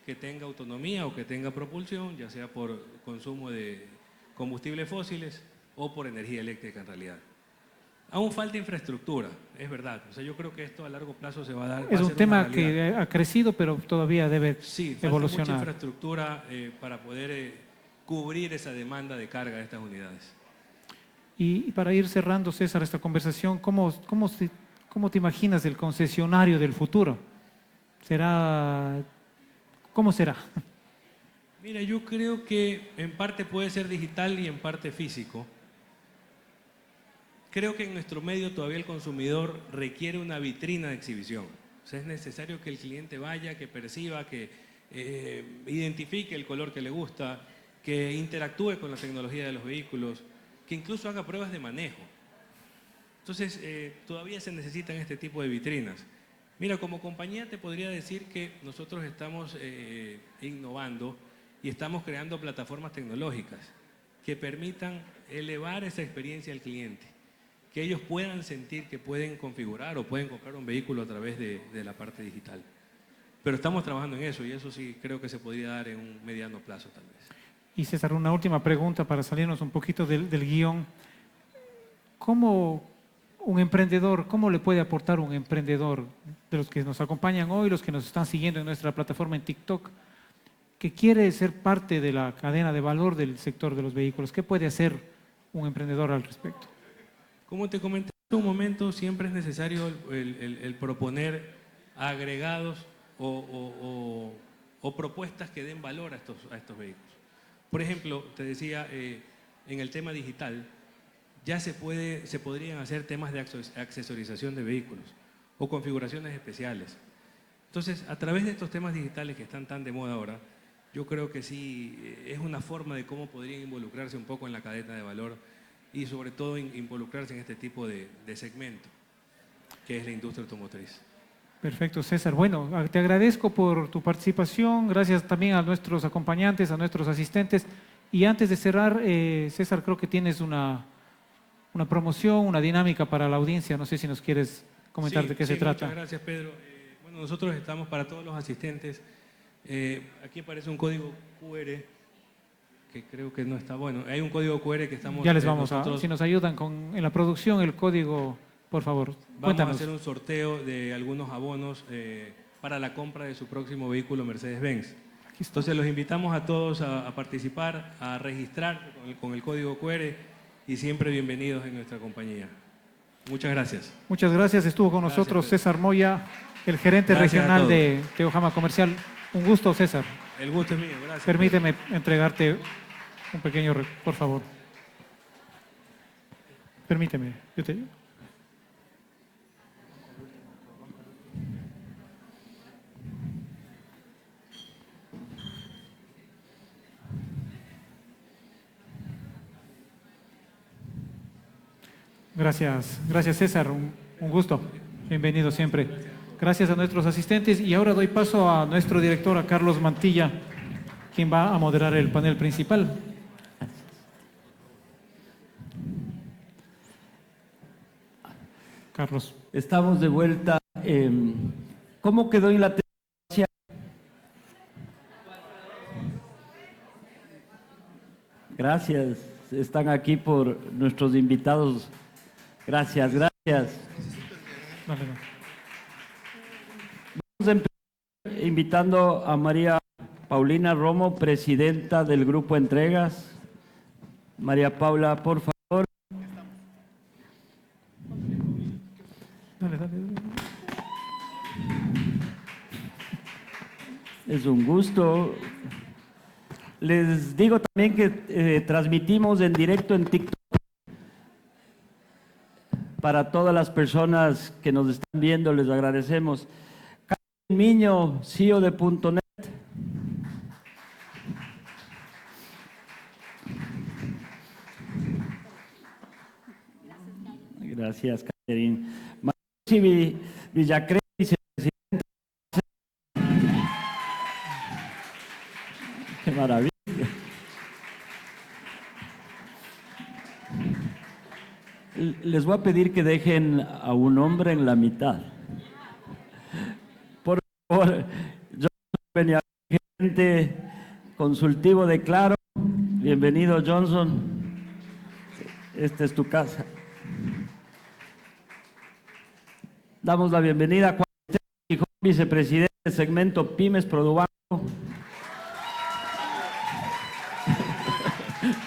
que tenga autonomía o que tenga propulsión, ya sea por consumo de combustibles fósiles o por energía eléctrica en realidad. Aún falta infraestructura, es verdad. O sea, yo creo que esto a largo plazo se va a dar. Es un tema que ha crecido, pero todavía debe evolucionar. Falta mucha infraestructura para poder cubrir esa demanda de carga de estas unidades. Y para ir cerrando, César, esta conversación, ¿cómo te imaginas el concesionario del futuro? ¿Cómo será? Mira, yo creo que en parte puede ser digital y en parte físico. Creo que en nuestro medio todavía el consumidor requiere una vitrina de exhibición. O sea, es necesario que el cliente vaya, que perciba, que identifique el color que le gusta, que interactúe con la tecnología de los vehículos, que incluso haga pruebas de manejo. Entonces, todavía se necesitan este tipo de vitrinas. Mira, como compañía te podría decir que nosotros estamos innovando y estamos creando plataformas tecnológicas que permitan elevar esa experiencia al cliente, que ellos puedan sentir que pueden configurar o pueden comprar un vehículo a través de la parte digital. Pero estamos trabajando en eso y eso sí creo que se podría dar en un mediano plazo tal vez. Y César, una última pregunta para salirnos un poquito del guión. ¿Cómo le puede aportar un emprendedor de los que nos acompañan hoy, los que nos están siguiendo en nuestra plataforma en TikTok, que quiere ser parte de la cadena de valor del sector de los vehículos? ¿Qué puede hacer un emprendedor al respecto? Como te comenté en un momento, siempre es necesario el proponer agregados o propuestas que den valor a estos vehículos. Por ejemplo, te decía, en el tema digital, ya se podrían hacer temas de accesorización de vehículos o configuraciones especiales. Entonces, a través de estos temas digitales que están tan de moda ahora, yo creo que sí es una forma de cómo podrían involucrarse un poco en la cadena de valor y sobre todo involucrarse en este tipo de segmento, que es la industria automotriz. Perfecto, César. Bueno, te agradezco por tu participación, gracias también a nuestros acompañantes, a nuestros asistentes. Y antes de cerrar, César, creo que tienes una promoción, una dinámica para la audiencia. No sé si nos quieres comentar de qué se trata. Muchas gracias, Pedro. Bueno, nosotros estamos para todos los asistentes. Aquí aparece un código QR que creo que no está bueno. Hay un código QR que estamos... Ya les vamos si nos ayudan en la producción, el código, por favor. Vamos a hacer un sorteo de algunos abonos para la compra de su próximo vehículo Mercedes-Benz. Entonces los invitamos a todos a participar, a registrar con el código QR y siempre bienvenidos en nuestra compañía. Muchas gracias. Muchas gracias. Estuvo con nosotros César Moya, el gerente regional de Teojama Comercial. Un gusto, César. El gusto es mío, gracias. Permíteme entregarte un pequeño, por favor. Permíteme. Gracias, gracias César, un gusto. Bienvenido siempre. Gracias a nuestros asistentes y ahora doy paso a nuestro director, a Carlos Mantilla, quien va a moderar el panel principal. Carlos. Estamos de vuelta. ¿Cómo quedó en la democracia? Gracias. Están aquí por nuestros invitados. Gracias, gracias. Dale, dale. Vamos a empezar invitando a María Paulina Romo, presidenta del Grupo Entregas. María Paula, por favor. Dale, dale. Es un gusto. Les digo también que transmitimos en directo en TikTok para todas las personas que nos están viendo, les agradecemos. Carmen Miño, CEO de .net. Gracias, Caterín. Marci Villacrés, vicepresidenta. Qué maravilla. Les voy a pedir que dejen a un hombre en la mitad. Por favor, Johnson, gerente consultivo de Claro. Bienvenido, Johnson. Esta es tu casa. Damos la bienvenida a Juan Esteban Gijón, vicepresidente del segmento Pymes Produbanco.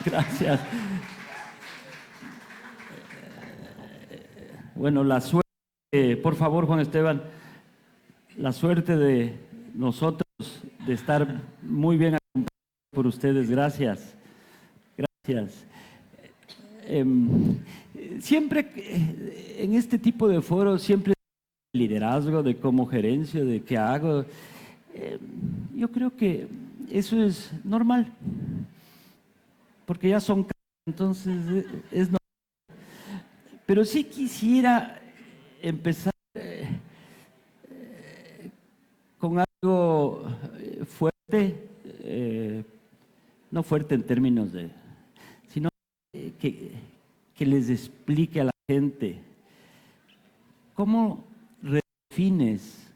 Gracias. Bueno, la suerte, por favor, Juan Esteban, la suerte de nosotros de estar muy bien acompañados por ustedes. Gracias. Gracias. Siempre en este tipo de foros, siempre liderazgo, de cómo gerencio, de qué hago. Yo creo que eso es normal, porque ya son, entonces es normal. Pero sí quisiera empezar con algo fuerte, no fuerte en términos de, sino que les explique a la gente cómo redefines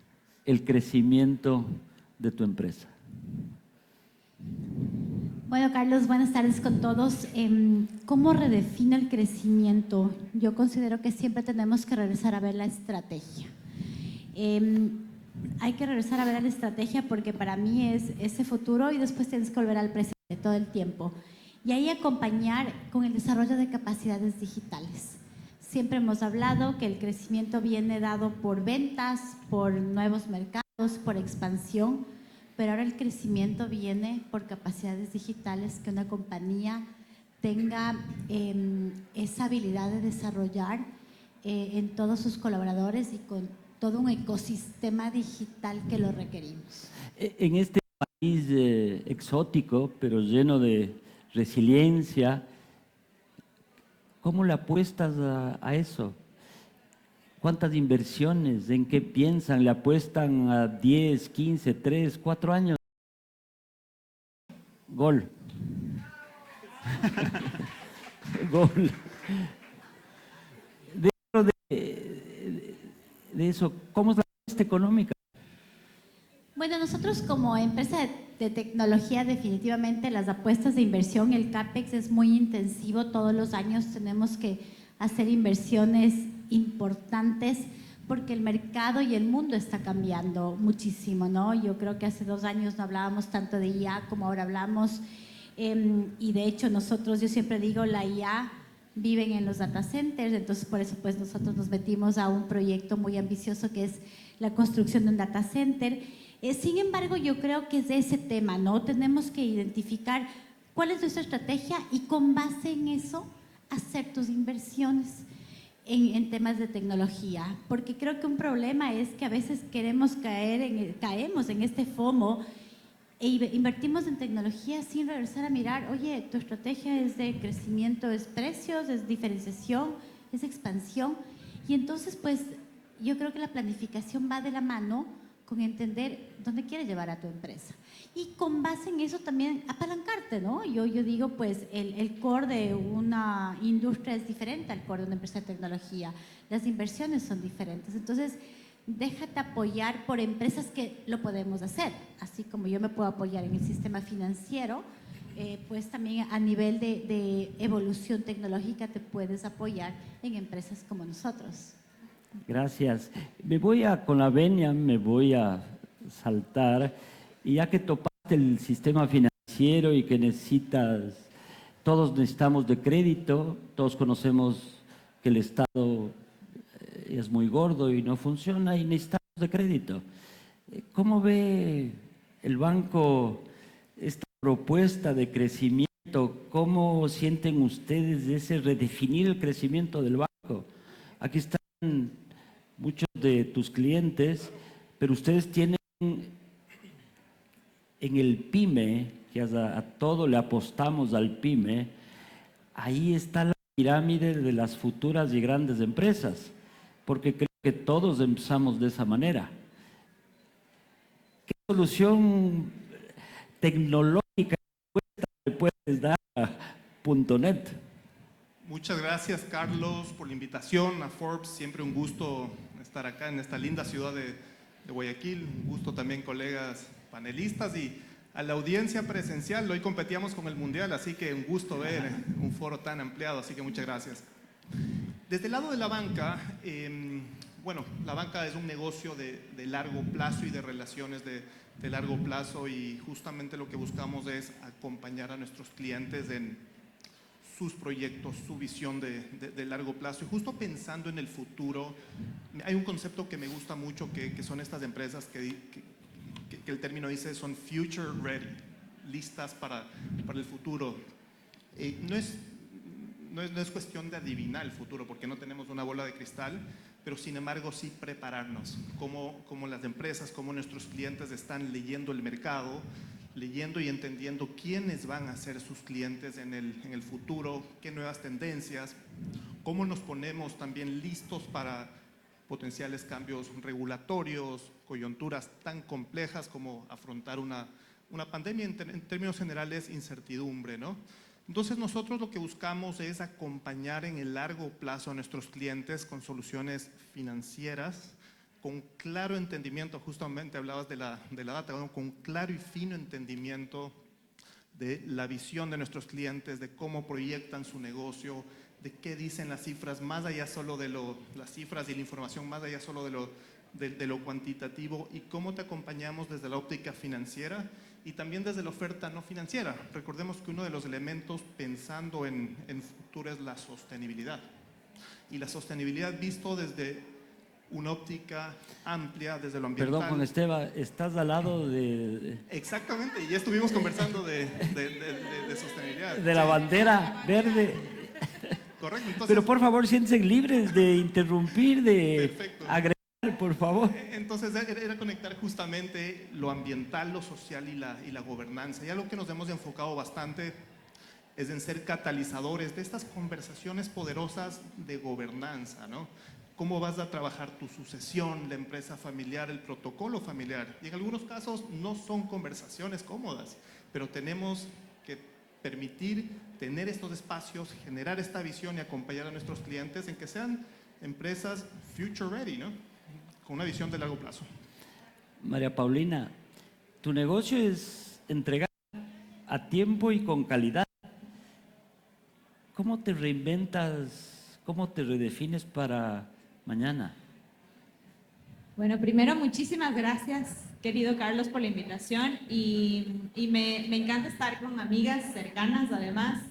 el crecimiento de tu empresa. Bueno, Carlos, buenas tardes con todos. ¿Cómo redefino el crecimiento? Yo considero que siempre tenemos que regresar a ver la estrategia. Hay que regresar a ver la estrategia porque para mí es ese futuro y después tienes que volver al presente todo el tiempo. Y ahí acompañar con el desarrollo de capacidades digitales. Siempre hemos hablado que el crecimiento viene dado por ventas, por nuevos mercados, por expansión, pero ahora el crecimiento viene por capacidades digitales, que una compañía tenga esa habilidad de desarrollar en todos sus colaboradores y con todo un ecosistema digital que lo requerimos. En este país exótico, pero lleno de resiliencia, ¿cómo le apuestas a eso? ¿Cuántas inversiones? ¿En qué piensan? ¿Le apuestan a 10, 15, 3, 4 años? Gol. Gol. Dentro de eso, ¿cómo es la apuesta económica? Bueno, nosotros como empresa de tecnología definitivamente las apuestas de inversión, el CAPEX es muy intensivo, todos los años tenemos que hacer inversiones importantes porque el mercado y el mundo está cambiando muchísimo, ¿no? Yo creo que hace 2 años no hablábamos tanto de IA como ahora hablamos y de hecho nosotros, yo siempre digo, la IA viven en los data centers, entonces por eso pues nosotros nos metimos a un proyecto muy ambicioso que es la construcción de un data center. Sin embargo, yo creo que es de ese tema, ¿no? Tenemos que identificar cuál es nuestra estrategia y con base en eso hacer tus inversiones en temas de tecnología, porque creo que un problema es que a veces caemos en este FOMO e invertimos en tecnología sin regresar a mirar, oye, tu estrategia es de crecimiento, es precios, es diferenciación, es expansión. Y entonces, pues, yo creo que la planificación va de la mano con entender dónde quieres llevar a tu empresa. Y con base en eso también apalancarte, ¿no? Yo digo, pues, el core de una industria es diferente al core de una empresa de tecnología. Las inversiones son diferentes. Entonces, déjate apoyar por empresas que lo podemos hacer. Así como yo me puedo apoyar en el sistema financiero, pues también a nivel de evolución tecnológica te puedes apoyar en empresas como nosotros. Gracias. Con la venia, me voy a saltar, y ya que topaste el sistema financiero y que todos necesitamos de crédito, todos conocemos que el Estado es muy gordo y no funciona y necesitamos de crédito. ¿Cómo ve el banco esta propuesta de crecimiento? ¿Cómo sienten ustedes ese redefinir el crecimiento del banco? Aquí están muchos de tus clientes, pero ustedes tienen en el PYME, que a todo le apostamos al PYME, ahí está la pirámide de las futuras y grandes empresas, porque creo que todos empezamos de esa manera. ¿Qué solución tecnológica le puedes dar a .net? Muchas gracias, Carlos, por la invitación a Forbes. Siempre un gusto estar acá en esta linda ciudad de Guayaquil. Un gusto también, colegas panelistas, y a la audiencia presencial. Hoy competíamos con el Mundial, así que un gusto ver un foro tan ampliado, así que muchas gracias. Desde el lado de la banca, bueno, la banca es un negocio de largo plazo y de relaciones de largo plazo, y justamente lo que buscamos es acompañar a nuestros clientes en sus proyectos, su visión de largo plazo. Y justo pensando en el futuro, hay un concepto que me gusta mucho, que son estas empresas que el término dice son future ready, listas para el futuro. No es cuestión de adivinar el futuro, porque no tenemos una bola de cristal, pero sin embargo sí prepararnos, como las empresas, como nuestros clientes están leyendo el mercado, leyendo y entendiendo quiénes van a ser sus clientes en el futuro, qué nuevas tendencias, cómo nos ponemos también listos para potenciales cambios regulatorios, coyunturas tan complejas como afrontar una pandemia, en términos generales, incertidumbre, ¿no? Entonces nosotros lo que buscamos es acompañar en el largo plazo a nuestros clientes con soluciones financieras, con claro entendimiento. Justamente hablabas de la data, ¿no? Con claro y fino entendimiento de la visión de nuestros clientes, de cómo proyectan su negocio, de qué dicen las cifras, más allá solo de las cifras y la información, más allá solo de lo cuantitativo, y cómo te acompañamos desde la óptica financiera y también desde la oferta no financiera. Recordemos que uno de los elementos pensando en futuro es la sostenibilidad, y la sostenibilidad visto desde una óptica amplia, desde lo ambiental. Perdón, Juan Esteban, estás al lado de... Exactamente, y ya estuvimos conversando de sostenibilidad. De la bandera verde. Correcto, entonces... Pero por favor, siéntense libres de interrumpir, de Perfecto. agregar, por favor. Entonces era conectar justamente lo ambiental, lo social y la gobernanza. Ya lo que nos hemos enfocado bastante es en ser catalizadores de estas conversaciones poderosas de gobernanza, ¿no? Cómo vas a trabajar tu sucesión, la empresa familiar, el protocolo familiar. Y en algunos casos no son conversaciones cómodas, pero tenemos que permitir tener estos espacios, generar esta visión y acompañar a nuestros clientes en que sean empresas future ready, ¿no? Con una visión de largo plazo. María Paulina, tu negocio es entregar a tiempo y con calidad. ¿Cómo te reinventas? ¿Cómo te redefines para mañana? Bueno, primero, muchísimas gracias, querido Carlos, por la invitación, y me encanta estar con amigas cercanas, además,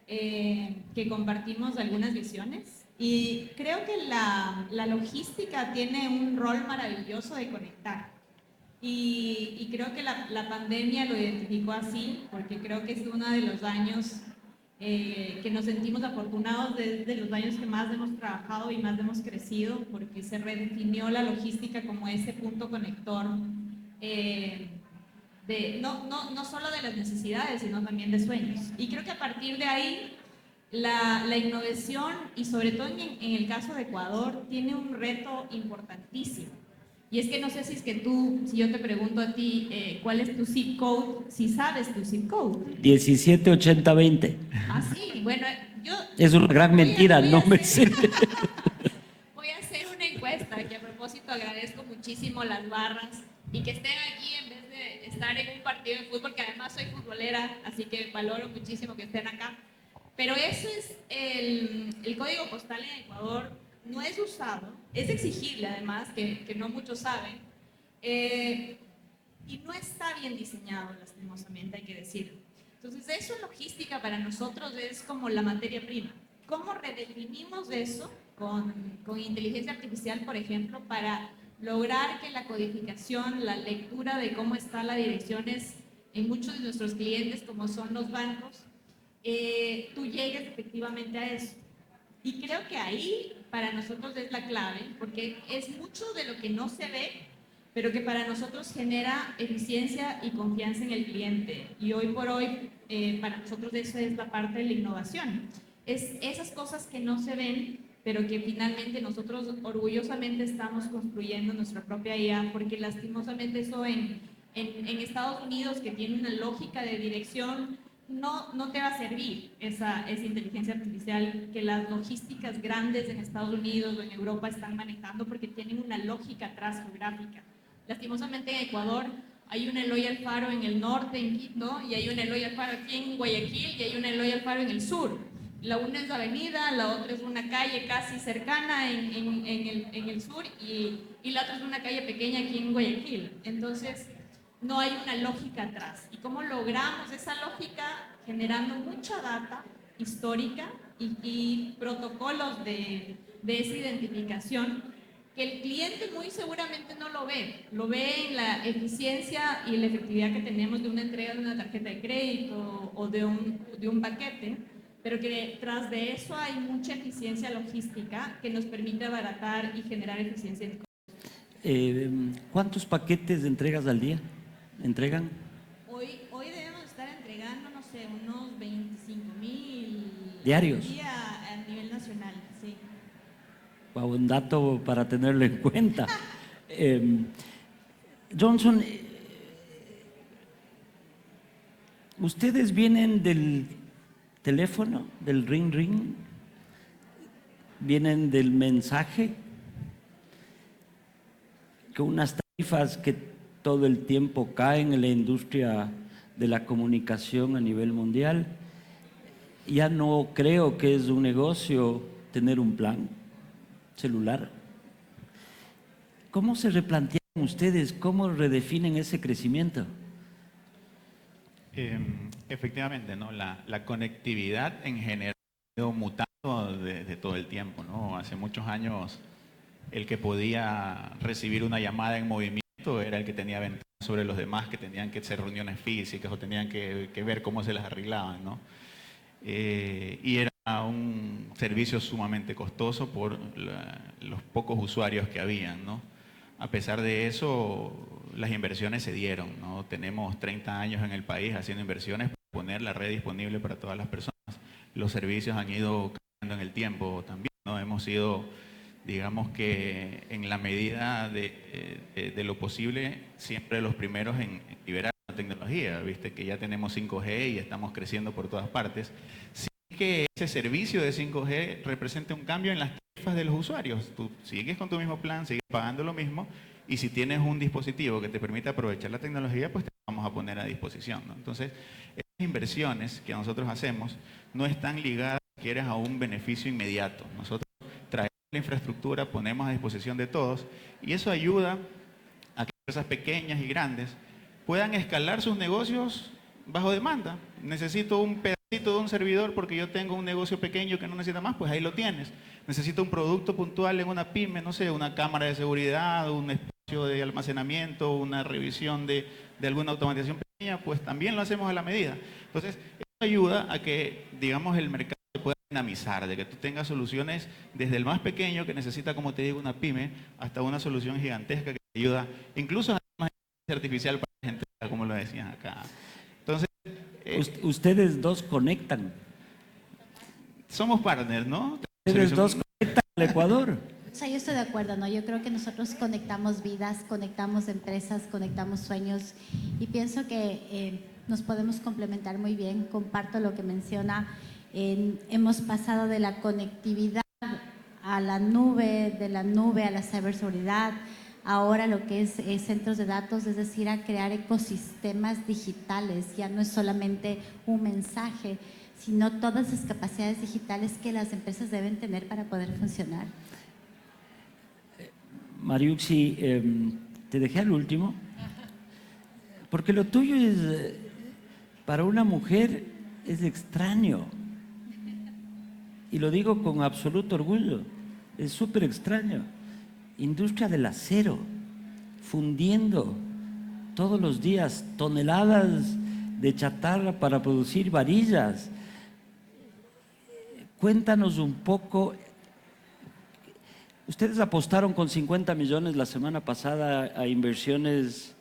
que compartimos algunas visiones. Y creo que la logística tiene un rol maravilloso de conectar. Y creo que la pandemia lo identificó así, porque creo que es uno de los años que nos sentimos afortunados, de los años que más hemos trabajado y más hemos crecido, porque se redefinió la logística como ese punto conector, no solo de las necesidades, sino también de sueños. Y creo que a partir de ahí la innovación, y sobre todo en el caso de Ecuador, tiene un reto importantísimo. Y es que no sé si es que tú, si yo te pregunto a ti, ¿cuál es tu zip code? Si sabes tu zip code. 178020. Ah, sí, bueno, yo... Es una gran mentira, no me sé. Voy a hacer una encuesta, que a propósito agradezco muchísimo las barras y que estén aquí en vez de estar en un partido de fútbol, que además soy futbolera, así que valoro muchísimo que estén acá. Pero eso es el código postal en Ecuador, no es usado, es exigible además, que no muchos saben, y no está bien diseñado, lastimosamente, hay que decirlo. Entonces, eso logística para nosotros es como la materia prima. ¿Cómo redefinimos eso con inteligencia artificial, por ejemplo, para lograr que la codificación, la lectura de cómo están las direcciones en muchos de nuestros clientes, como son los bancos, tú llegues efectivamente a eso? Y creo que ahí para nosotros es la clave, porque es mucho de lo que no se ve, pero que para nosotros genera eficiencia y confianza en el cliente. Y hoy por hoy, para nosotros eso es la parte de la innovación. Es esas cosas que no se ven, pero que finalmente nosotros orgullosamente estamos construyendo nuestra propia IA, porque lastimosamente eso en Estados Unidos, que tiene una lógica de dirección, no te va a servir esa inteligencia artificial que las logísticas grandes en Estados Unidos o en Europa están manejando, porque tienen una lógica atrás geográfica. Lastimosamente en Ecuador hay un Eloy Alfaro en el norte, en Quito, y hay un Eloy Alfaro aquí en Guayaquil, y hay un Eloy Alfaro en el sur. La una es la avenida, la otra es una calle casi cercana en el sur, y la otra es una calle pequeña aquí en Guayaquil. Entonces, no hay una lógica atrás. ¿Y cómo logramos esa lógica? Generando mucha data histórica y protocolos de esa identificación, que el cliente muy seguramente no lo ve en la eficiencia y la efectividad que tenemos de una entrega de una tarjeta de crédito o de un paquete, pero que tras de eso hay mucha eficiencia logística que nos permite abaratar y generar eficiencia en costos. ¿Cuántos paquetes de entregas al día entregan? Hoy debemos estar entregando, no sé, unos 25,000 diarios a nivel nacional, sí. Wow, un dato para tenerlo en cuenta. Johnson, ¿ustedes vienen del teléfono, del ring ring? ¿Vienen del mensaje? Con unas tarifas que todo el tiempo caen en la industria de la comunicación a nivel mundial. Ya no creo que es un negocio tener un plan celular. ¿Cómo se replantean ustedes? ¿Cómo redefinen ese crecimiento? Efectivamente, ¿no? La conectividad en general ha ido mutando de todo el tiempo, ¿no? Hace muchos años el que podía recibir una llamada en movimiento era el que tenía ventaja sobre los demás, que tenían que hacer reuniones físicas o tenían que ver cómo se las arreglaban, ¿no? Y era un servicio sumamente costoso por los pocos usuarios que habían, ¿no? A pesar de eso, las inversiones se dieron, ¿no? Tenemos 30 años en el país haciendo inversiones para poner la red disponible para todas las personas. Los servicios han ido cambiando en el tiempo también, ¿no? Hemos ido, digamos que en la medida de lo posible, siempre los primeros en liberar la tecnología. Viste que ya tenemos 5G y estamos creciendo por todas partes. Sí que ese servicio de 5G representa un cambio en las tarifas de los usuarios. Tú sigues con tu mismo plan, sigues pagando lo mismo, y si tienes un dispositivo que te permite aprovechar la tecnología, pues te vamos a poner a disposición, ¿no? Entonces, estas inversiones que nosotros hacemos no están ligadas, si quieres, a un beneficio inmediato. Nosotros traemos la infraestructura, ponemos a disposición de todos, y eso ayuda a que empresas pequeñas y grandes puedan escalar sus negocios bajo demanda. Necesito un pedacito de un servidor porque yo tengo un negocio pequeño que no necesita más, pues ahí lo tienes. Necesito un producto puntual en una pyme, no sé, una cámara de seguridad, un espacio de almacenamiento, una revisión de alguna automatización pequeña, pues también lo hacemos a la medida. Entonces, eso ayuda a que, digamos, el mercado se pueda dinamizar, de que tú tengas soluciones desde el más pequeño que necesita, como te digo, una pyme, hasta una solución gigantesca que te ayuda, incluso a la inteligencia artificial para la gente, como lo decían acá. Entonces, ustedes dos conectan. somos partners, ¿no? Ustedes dos conectan al Ecuador. O sea, yo estoy de acuerdo, ¿no? Yo creo que nosotros conectamos vidas, conectamos empresas, conectamos sueños y pienso que nos podemos complementar muy bien. Comparto lo que menciona. Hemos pasado de la conectividad a la nube, de la nube a la ciberseguridad, ahora lo que es centros de datos, es decir, a crear ecosistemas digitales. Ya no es solamente un mensaje, sino todas las capacidades digitales que las empresas deben tener para poder funcionar. Mariuxi, te dejé al último, porque lo tuyo es, para una mujer, es extraño. Y lo digo con absoluto orgullo, es súper extraño. Industria del acero, fundiendo todos los días toneladas de chatarra para producir varillas. Cuéntanos un poco. Ustedes apostaron con 50 millones la semana pasada a inversiones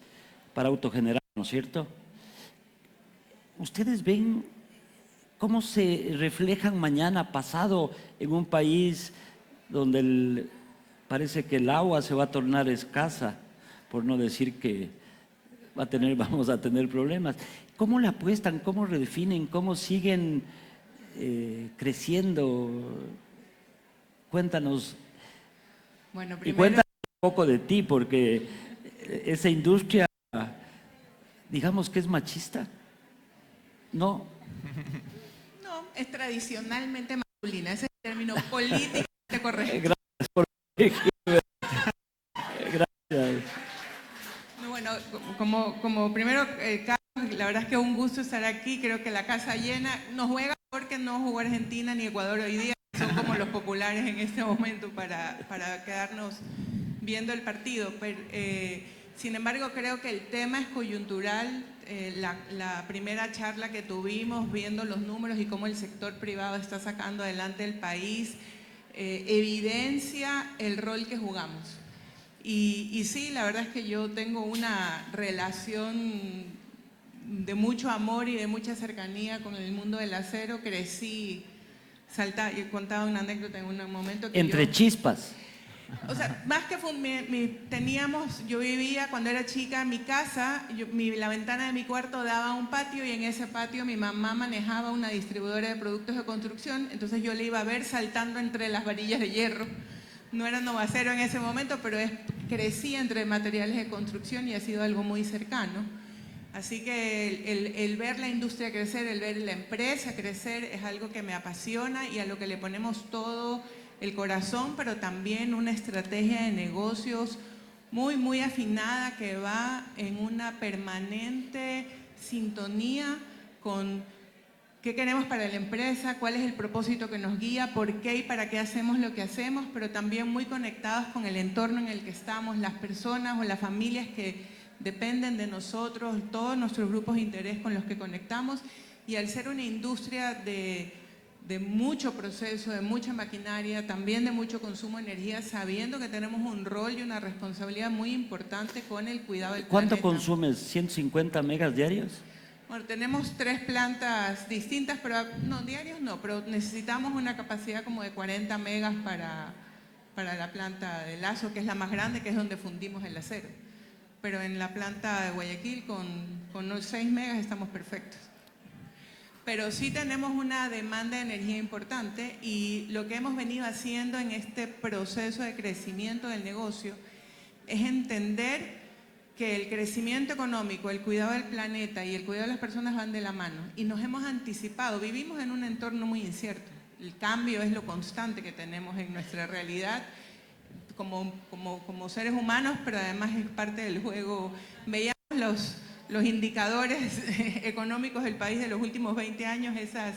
para autogenerar, ¿no es cierto? ¿Ustedes ven cómo se reflejan mañana, pasado, en un país donde parece que el agua se va a tornar escasa, por no decir que vamos a tener problemas? ¿Cómo le apuestan? ¿Cómo redefinen? ¿Cómo siguen creciendo? Cuéntanos. Bueno, Y primero, cuéntanos un poco de ti, porque esa industria, digamos que es machista. No. no, es tradicionalmente masculina, ese es el término políticamente correcto. Gracias por gracias. No, bueno, como primero, Carlos, la verdad es que un gusto estar aquí, creo que la casa llena, nos juega porque no jugó Argentina ni Ecuador hoy día, son como los populares en este momento para quedarnos viendo el partido. Pero, sin embargo, creo que el tema es coyuntural. La primera charla que tuvimos, viendo los números y cómo el sector privado está sacando adelante el país, evidencia el rol que jugamos. Y sí, la verdad es que yo tengo una relación de mucho amor y de mucha cercanía con el mundo del acero. Crecí, y contaba una anécdota en un momento que Entre chispas. O sea, más que yo vivía cuando era chica en mi casa, la ventana de mi cuarto daba a un patio y en ese patio mi mamá manejaba una distribuidora de productos de construcción, entonces yo le iba a ver saltando entre las varillas de hierro. No era Novacero en ese momento, pero crecí entre materiales de construcción y ha sido algo muy cercano. Así que el ver la industria crecer, el ver la empresa crecer es algo que me apasiona y a lo que le ponemos todo el corazón, pero también una estrategia de negocios muy, muy afinada que va en una permanente sintonía con qué queremos para la empresa, cuál es el propósito que nos guía, por qué y para qué hacemos lo que hacemos, pero también muy conectados con el entorno en el que estamos, las personas o las familias que dependen de nosotros, todos nuestros grupos de interés con los que conectamos, y al ser una industria de mucho proceso, de mucha maquinaria, también de mucho consumo de energía, sabiendo que tenemos un rol y una responsabilidad muy importante con el cuidado del ¿Cuánto planeta. consumes? ¿150 megas diarios? Bueno, tenemos 3 plantas distintas, pero no, diarios no, pero necesitamos una capacidad como de 40 megas para la planta de Lazo, que es la más grande, que es donde fundimos el acero. Pero en la planta de Guayaquil con 6 megas estamos perfectos. Pero sí tenemos una demanda de energía importante y lo que hemos venido haciendo en este proceso de crecimiento del negocio es entender que el crecimiento económico, el cuidado del planeta y el cuidado de las personas van de la mano y nos hemos anticipado. Vivimos en un entorno muy incierto. El cambio es lo constante que tenemos en nuestra realidad como seres humanos, pero además es parte del juego. Veíamos los indicadores económicos del país de los últimos 20 años, esas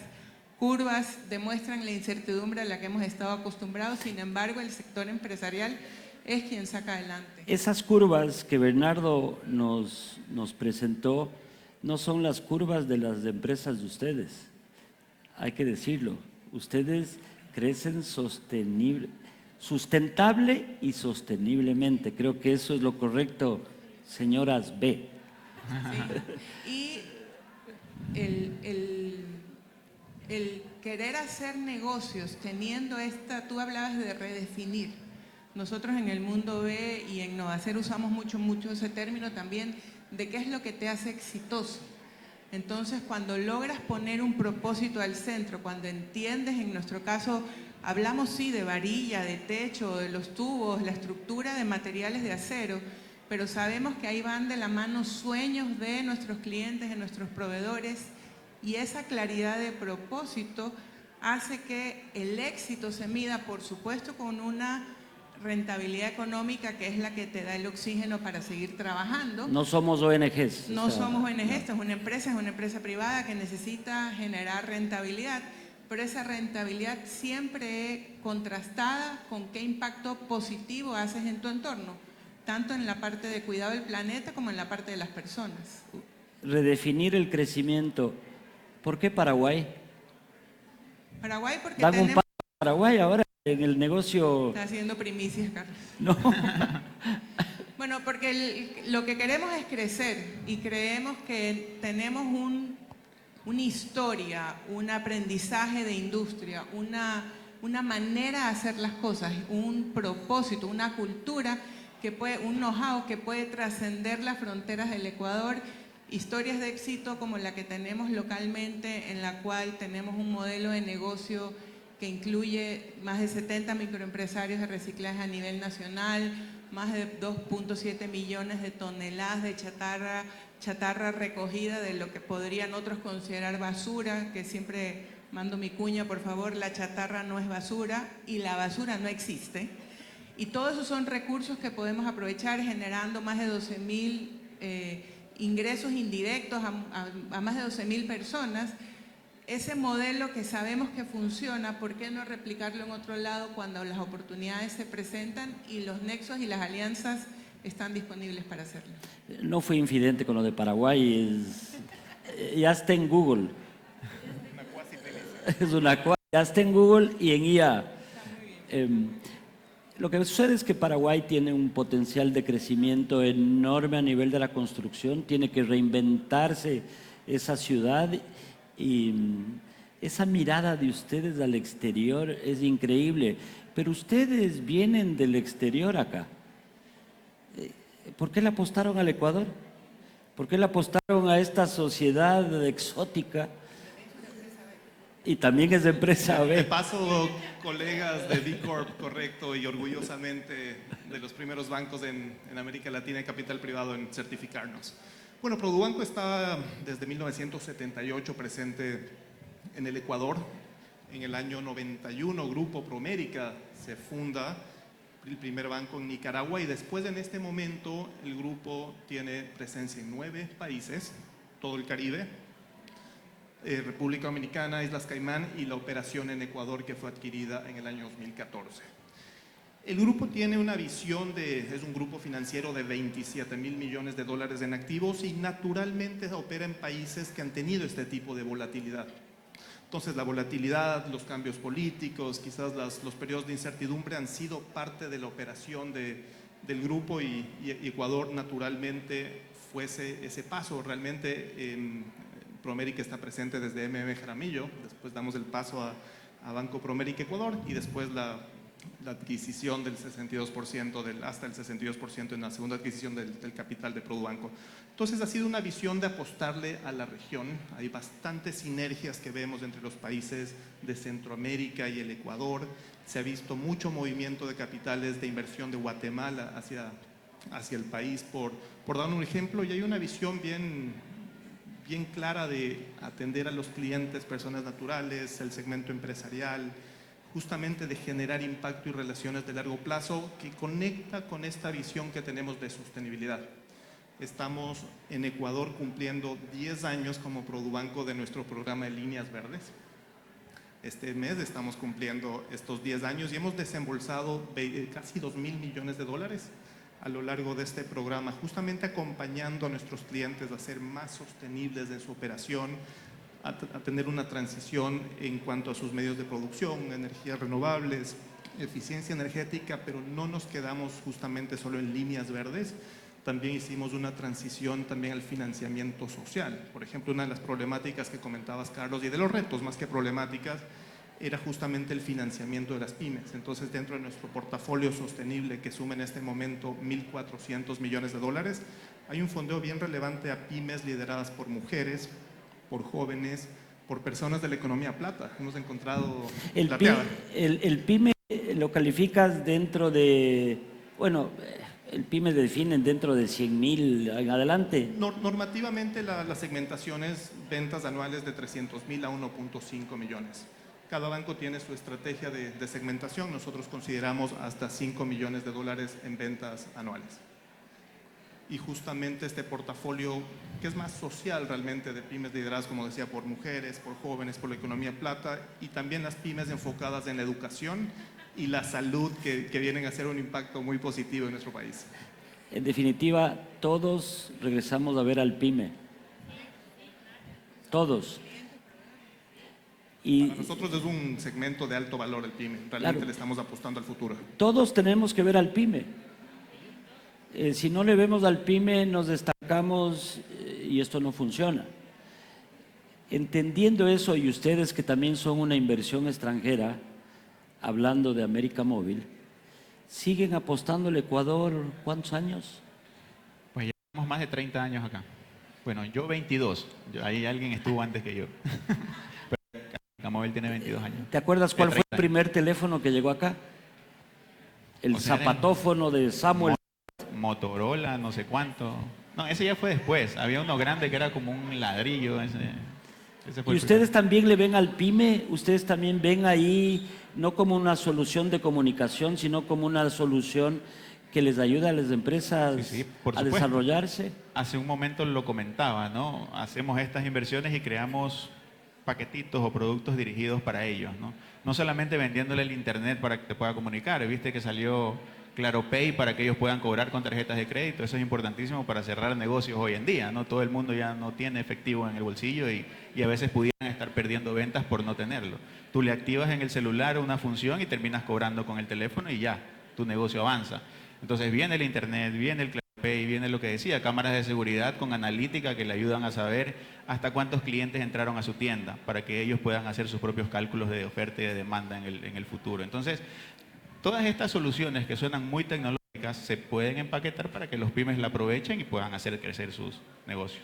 curvas demuestran la incertidumbre a la que hemos estado acostumbrados. Sin embargo, el sector empresarial es quien saca adelante. Esas curvas que Bernardo nos presentó no son las curvas de las empresas de ustedes, hay que decirlo. Ustedes crecen sustentable y sosteniblemente. Creo que eso es lo correcto, señoras B. Sí. Y el querer hacer negocios teniendo esta, tú hablabas de redefinir. Nosotros en el mundo B y en Novacer usamos mucho ese término también de qué es lo que te hace exitoso. Entonces, cuando logras poner un propósito al centro, cuando entiendes, en nuestro caso, hablamos sí de varilla, de techo, de los tubos, la estructura de materiales de acero, pero sabemos que ahí van de la mano sueños de nuestros clientes, de nuestros proveedores, y esa claridad de propósito hace que el éxito se mida, por supuesto, con una rentabilidad económica que es la que te da el oxígeno para seguir trabajando. No somos ONGs. No somos ONGs, esto es una empresa privada que necesita generar rentabilidad, pero esa rentabilidad siempre contrastada con qué impacto positivo haces en tu entorno, tanto en la parte de cuidado del planeta como en la parte de las personas. Redefinir el crecimiento. ¿Por qué Paraguay? Paraguay porque Dan un tenemos... paso a Paraguay ahora en el negocio. Está haciendo primicias, Carlos. No. Bueno, porque lo que queremos es crecer y creemos que tenemos una historia, un aprendizaje de industria, una manera de hacer las cosas, un propósito, una cultura, un know-how que puede trascender las fronteras del Ecuador. Historias de éxito como la que tenemos localmente, en la cual tenemos un modelo de negocio que incluye más de 70 microempresarios de reciclaje a nivel nacional, más de 2.7 millones de toneladas de chatarra recogida de lo que podrían otros considerar basura, que siempre mando mi cuña, por favor, la chatarra no es basura y la basura no existe. Y todos esos son recursos que podemos aprovechar generando más de 12.000 ingresos indirectos a más de 12.000 personas. Ese modelo que sabemos que funciona, ¿por qué no replicarlo en otro lado cuando las oportunidades se presentan y los nexos y las alianzas están disponibles para hacerlo? No fui infidente con lo de Paraguay, ya está en Google. Es una cuasi, ya está en Google y en IA. Lo que sucede es que Paraguay tiene un potencial de crecimiento enorme a nivel de la construcción, tiene que reinventarse esa ciudad y esa mirada de ustedes al exterior es increíble. Pero ustedes vienen del exterior acá. ¿Por qué le apostaron al Ecuador? ¿Por qué le apostaron a esta sociedad exótica? Y también es de empresa B. De paso, colegas de B Corp, correcto, y orgullosamente de los primeros bancos en América Latina de capital privado en certificarnos. Bueno, Produbanco está desde 1978 presente en el Ecuador. En el año 91, Grupo Promérica se funda, el primer banco en Nicaragua, y después en este momento el grupo tiene presencia en 9 países, todo el Caribe, República Dominicana, Islas Caimán y la operación en Ecuador que fue adquirida en el año 2014. El grupo tiene una visión es un grupo financiero de 27.000 millones de dólares en activos y naturalmente opera en países que han tenido este tipo de volatilidad. Entonces la volatilidad, los cambios políticos, quizás los periodos de incertidumbre han sido parte de la operación del grupo y Ecuador naturalmente fuese ese paso. Realmente Promérica está presente desde Jaramillo, después damos el paso a Banco Promérica Ecuador y después la adquisición del 62%, hasta el 62% en la segunda adquisición del capital de Produbanco. Entonces ha sido una visión de apostarle a la región. Hay bastantes sinergias que vemos entre los países de Centroamérica y el Ecuador. Se ha visto mucho movimiento de capitales de inversión de Guatemala hacia el país, por dar un ejemplo, y hay una visión bien clara de atender a los clientes, personas naturales, el segmento empresarial, justamente de generar impacto y relaciones de largo plazo que conecta con esta visión que tenemos de sostenibilidad. Estamos en Ecuador cumpliendo 10 años como Produbanco de nuestro programa de líneas verdes. Este mes estamos cumpliendo estos 10 años y hemos desembolsado casi 2.000 millones de dólares a lo largo de este programa, justamente acompañando a nuestros clientes a ser más sostenibles en su operación, a tener una transición en cuanto a sus medios de producción, energías renovables, eficiencia energética, pero no nos quedamos justamente solo en líneas verdes, también hicimos una transición también al financiamiento social. Por ejemplo, una de las problemáticas que comentabas, Carlos, y de los retos más que problemáticas, era justamente el financiamiento de las pymes. Entonces, dentro de nuestro portafolio sostenible, que suma en este momento 1.400 millones de dólares, hay un fondeo bien relevante a pymes lideradas por mujeres, por jóvenes, por personas de la economía plata. Hemos encontrado el PYME lo calificas dentro de, bueno, el PYME definen dentro de 100.000 en adelante. Normativamente la segmentación es ventas anuales de 300.000 a 1.5 millones. Cada banco tiene su estrategia de segmentación. Nosotros consideramos hasta 5 millones de dólares en ventas anuales. Y justamente este portafolio, que es más social realmente, de pymes lideradas, como decía, por mujeres, por jóvenes, por la economía plata, y también las pymes enfocadas en la educación y la salud, que vienen a hacer un impacto muy positivo en nuestro país. En definitiva, todos regresamos a ver al PYME. Todos. Y para nosotros es un segmento de alto valor el PYME. Realmente claro, le estamos apostando al futuro. Todos tenemos que ver al PYME. Si no le vemos al PYME, nos destacamos y esto no funciona. Entendiendo eso, y ustedes que también son una inversión extranjera, hablando de América Móvil, ¿siguen apostando el Ecuador cuántos años? Pues llevamos más de 30 años acá. Bueno, yo 22. Ahí alguien estuvo antes que yo. Pero América Móvil tiene 22 años. ¿Te acuerdas cuál fue el primer teléfono que llegó acá? El zapatófono de Samuel. Motorola, no sé cuánto. No, ese ya fue después. Había uno grande que era como un ladrillo. Ese fue. ¿Y ustedes también le ven al PYME? ¿Ustedes también ven ahí no como una solución de comunicación, sino como una solución que les ayuda a las empresas a desarrollarse? Hace un momento lo comentaba, ¿no? Hacemos estas inversiones y creamos paquetitos o productos dirigidos para ellos, ¿no? No solamente vendiéndole el internet para que te pueda comunicar. Viste que salió Claro Pay para que ellos puedan cobrar con tarjetas de crédito. Eso es importantísimo para cerrar negocios hoy en día, ¿no? Todo el mundo ya no tiene efectivo en el bolsillo y a veces pudieran estar perdiendo ventas por no tenerlo. Tú le activas en el celular una función y terminas cobrando con el teléfono y ya, tu negocio avanza. Entonces viene el internet, viene el Claro Pay, viene lo que decía, cámaras de seguridad con analítica que le ayudan a saber hasta cuántos clientes entraron a su tienda para que ellos puedan hacer sus propios cálculos de oferta y de demanda en el futuro. Entonces, todas estas soluciones que suenan muy tecnológicas se pueden empaquetar para que los pymes la aprovechen y puedan hacer crecer sus negocios.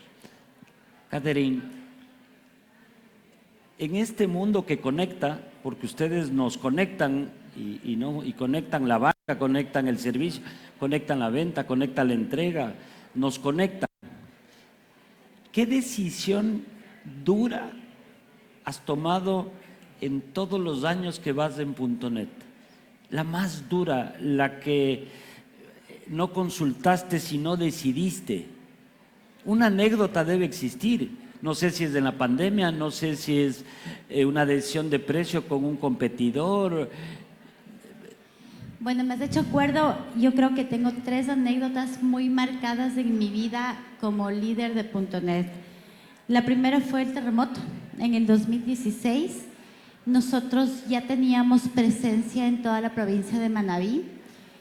Catherine, en este mundo que conecta, porque ustedes nos conectan y conectan la banca, conectan el servicio, conectan la venta, conectan la entrega, nos conectan. ¿Qué decisión dura has tomado en todos los años que vas en .net? La más dura, la que no consultaste sino decidiste. Una anécdota debe existir. No sé si es de la pandemia, no sé si es una decisión de precio con un competidor. Bueno, me has hecho acuerdo, yo creo que tengo 3 anécdotas muy marcadas en mi vida como líder de .net. La primera fue el terremoto. En el 2016, nosotros ya teníamos presencia en toda la provincia de Manabí.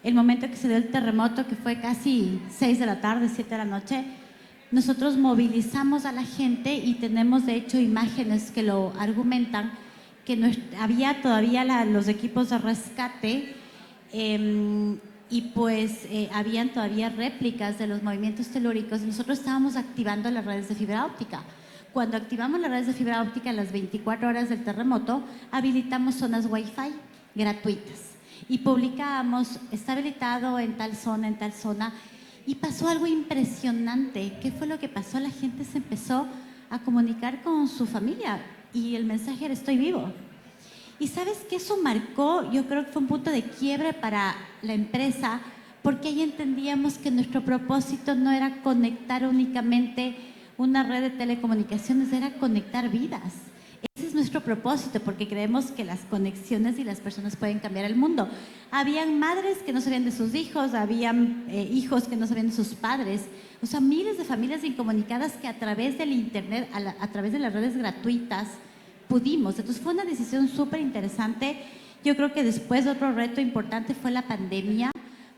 El momento que se dio el terremoto, que fue casi 6 de la tarde, 7 de la noche, nosotros movilizamos a la gente y tenemos de hecho imágenes que lo argumentan, que había todavía los equipos de rescate y pues habían todavía réplicas de los movimientos telúricos. Nosotros estábamos activando las redes de fibra óptica. Cuando activamos las redes de fibra óptica a las 24 horas del terremoto, habilitamos zonas Wi-Fi gratuitas y publicábamos, está habilitado en tal zona, y pasó algo impresionante. ¿Qué fue lo que pasó? La gente se empezó a comunicar con su familia y el mensaje era: estoy vivo. Y sabes que eso marcó, yo creo que fue un punto de quiebre para la empresa, porque ahí entendíamos que nuestro propósito no era conectar únicamente una red de telecomunicaciones, era conectar vidas. Ese es nuestro propósito, porque creemos que las conexiones y las personas pueden cambiar el mundo. Habían madres que no sabían de sus hijos, habían hijos que no sabían de sus padres. O sea, miles de familias incomunicadas que a través del internet, a través de las redes gratuitas, pudimos. Entonces fue una decisión súper interesante. Yo creo que después otro reto importante fue la pandemia,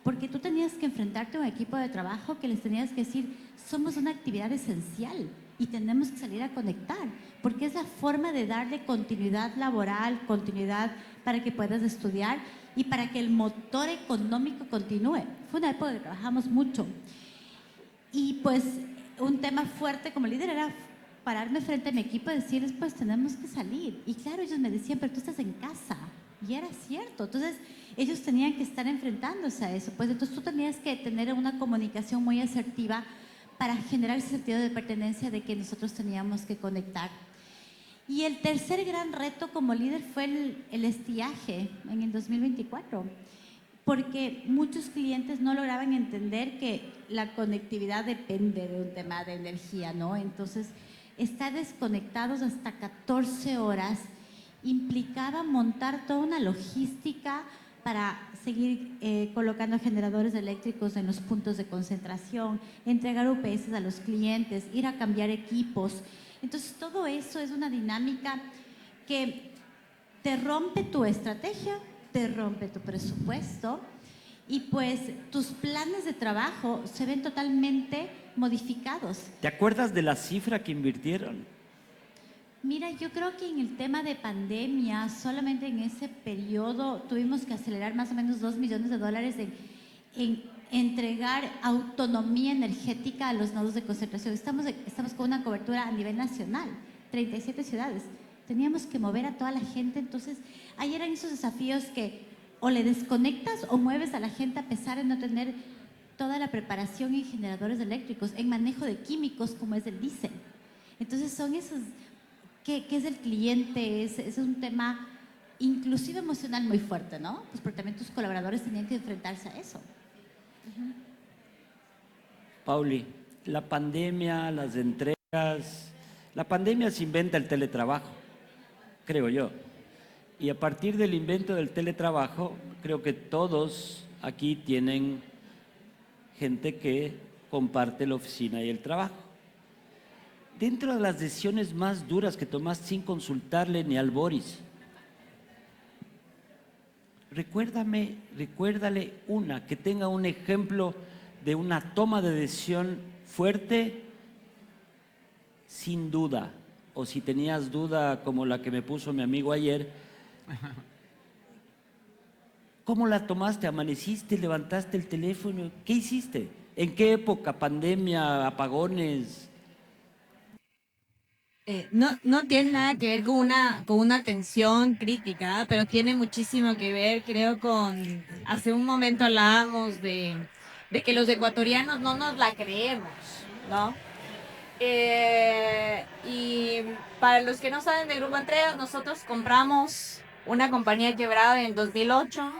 porque tú tenías que enfrentarte a un equipo de trabajo que les tenías que decir, somos una actividad esencial y tenemos que salir a conectar, porque es la forma de darle continuidad laboral, continuidad para que puedas estudiar y para que el motor económico continúe. Fue una época que trabajamos mucho. Y pues un tema fuerte como líder era pararme frente a mi equipo y decirles, pues tenemos que salir. Y claro, ellos me decían, pero tú estás en casa. Y era cierto. Entonces, ellos tenían que estar enfrentándose a eso. Pues entonces tú tenías que tener una comunicación muy asertiva para generar ese sentido de pertenencia de que nosotros teníamos que conectar. Y el tercer gran reto como líder fue el estiaje en el 2024, porque muchos clientes no lograban entender que la conectividad depende de un tema de energía, ¿no? Entonces, estar desconectados hasta 14 horas implicaba montar toda una logística para seguir colocando generadores eléctricos en los puntos de concentración, entregar UPS a los clientes, ir a cambiar equipos. Entonces, todo eso es una dinámica que te rompe tu estrategia, te rompe tu presupuesto y pues tus planes de trabajo se ven totalmente modificados. ¿Te acuerdas de la cifra que invirtieron? Mira, yo creo que en el tema de pandemia, solamente en ese periodo tuvimos que acelerar más o menos $2 millones en entregar autonomía energética a los nodos de concentración. Estamos con una cobertura a nivel nacional, 37 ciudades. Teníamos que mover a toda la gente, entonces ahí eran esos desafíos que o le desconectas o mueves a la gente a pesar de no tener toda la preparación en generadores eléctricos, en manejo de químicos como es el diésel. Entonces son esos, ¿qué es el cliente? Es un tema inclusive emocional muy fuerte, ¿no? Pues porque también tus colaboradores tenían que enfrentarse a eso. Pauli, la pandemia, las entregas, la pandemia se inventa el teletrabajo, creo yo. Y a partir del invento del teletrabajo, creo que todos aquí tienen gente que comparte la oficina y el trabajo. Dentro de las decisiones más duras que tomaste sin consultarle ni al Boris, recuérdale una, que tenga un ejemplo de una toma de decisión fuerte, sin duda, o si tenías duda como la que me puso mi amigo ayer, ¿cómo la tomaste? ¿Amaneciste, levantaste el teléfono? ¿Qué hiciste? ¿En qué época? ¿Pandemia? ¿Apagones? No tiene nada que ver con una atención crítica, pero tiene muchísimo que ver, creo, con... Hace un momento hablábamos de que los ecuatorianos no nos la creemos, ¿no? Y para los que no saben del Grupo Entregas, nosotros compramos una compañía quebrada en el 2008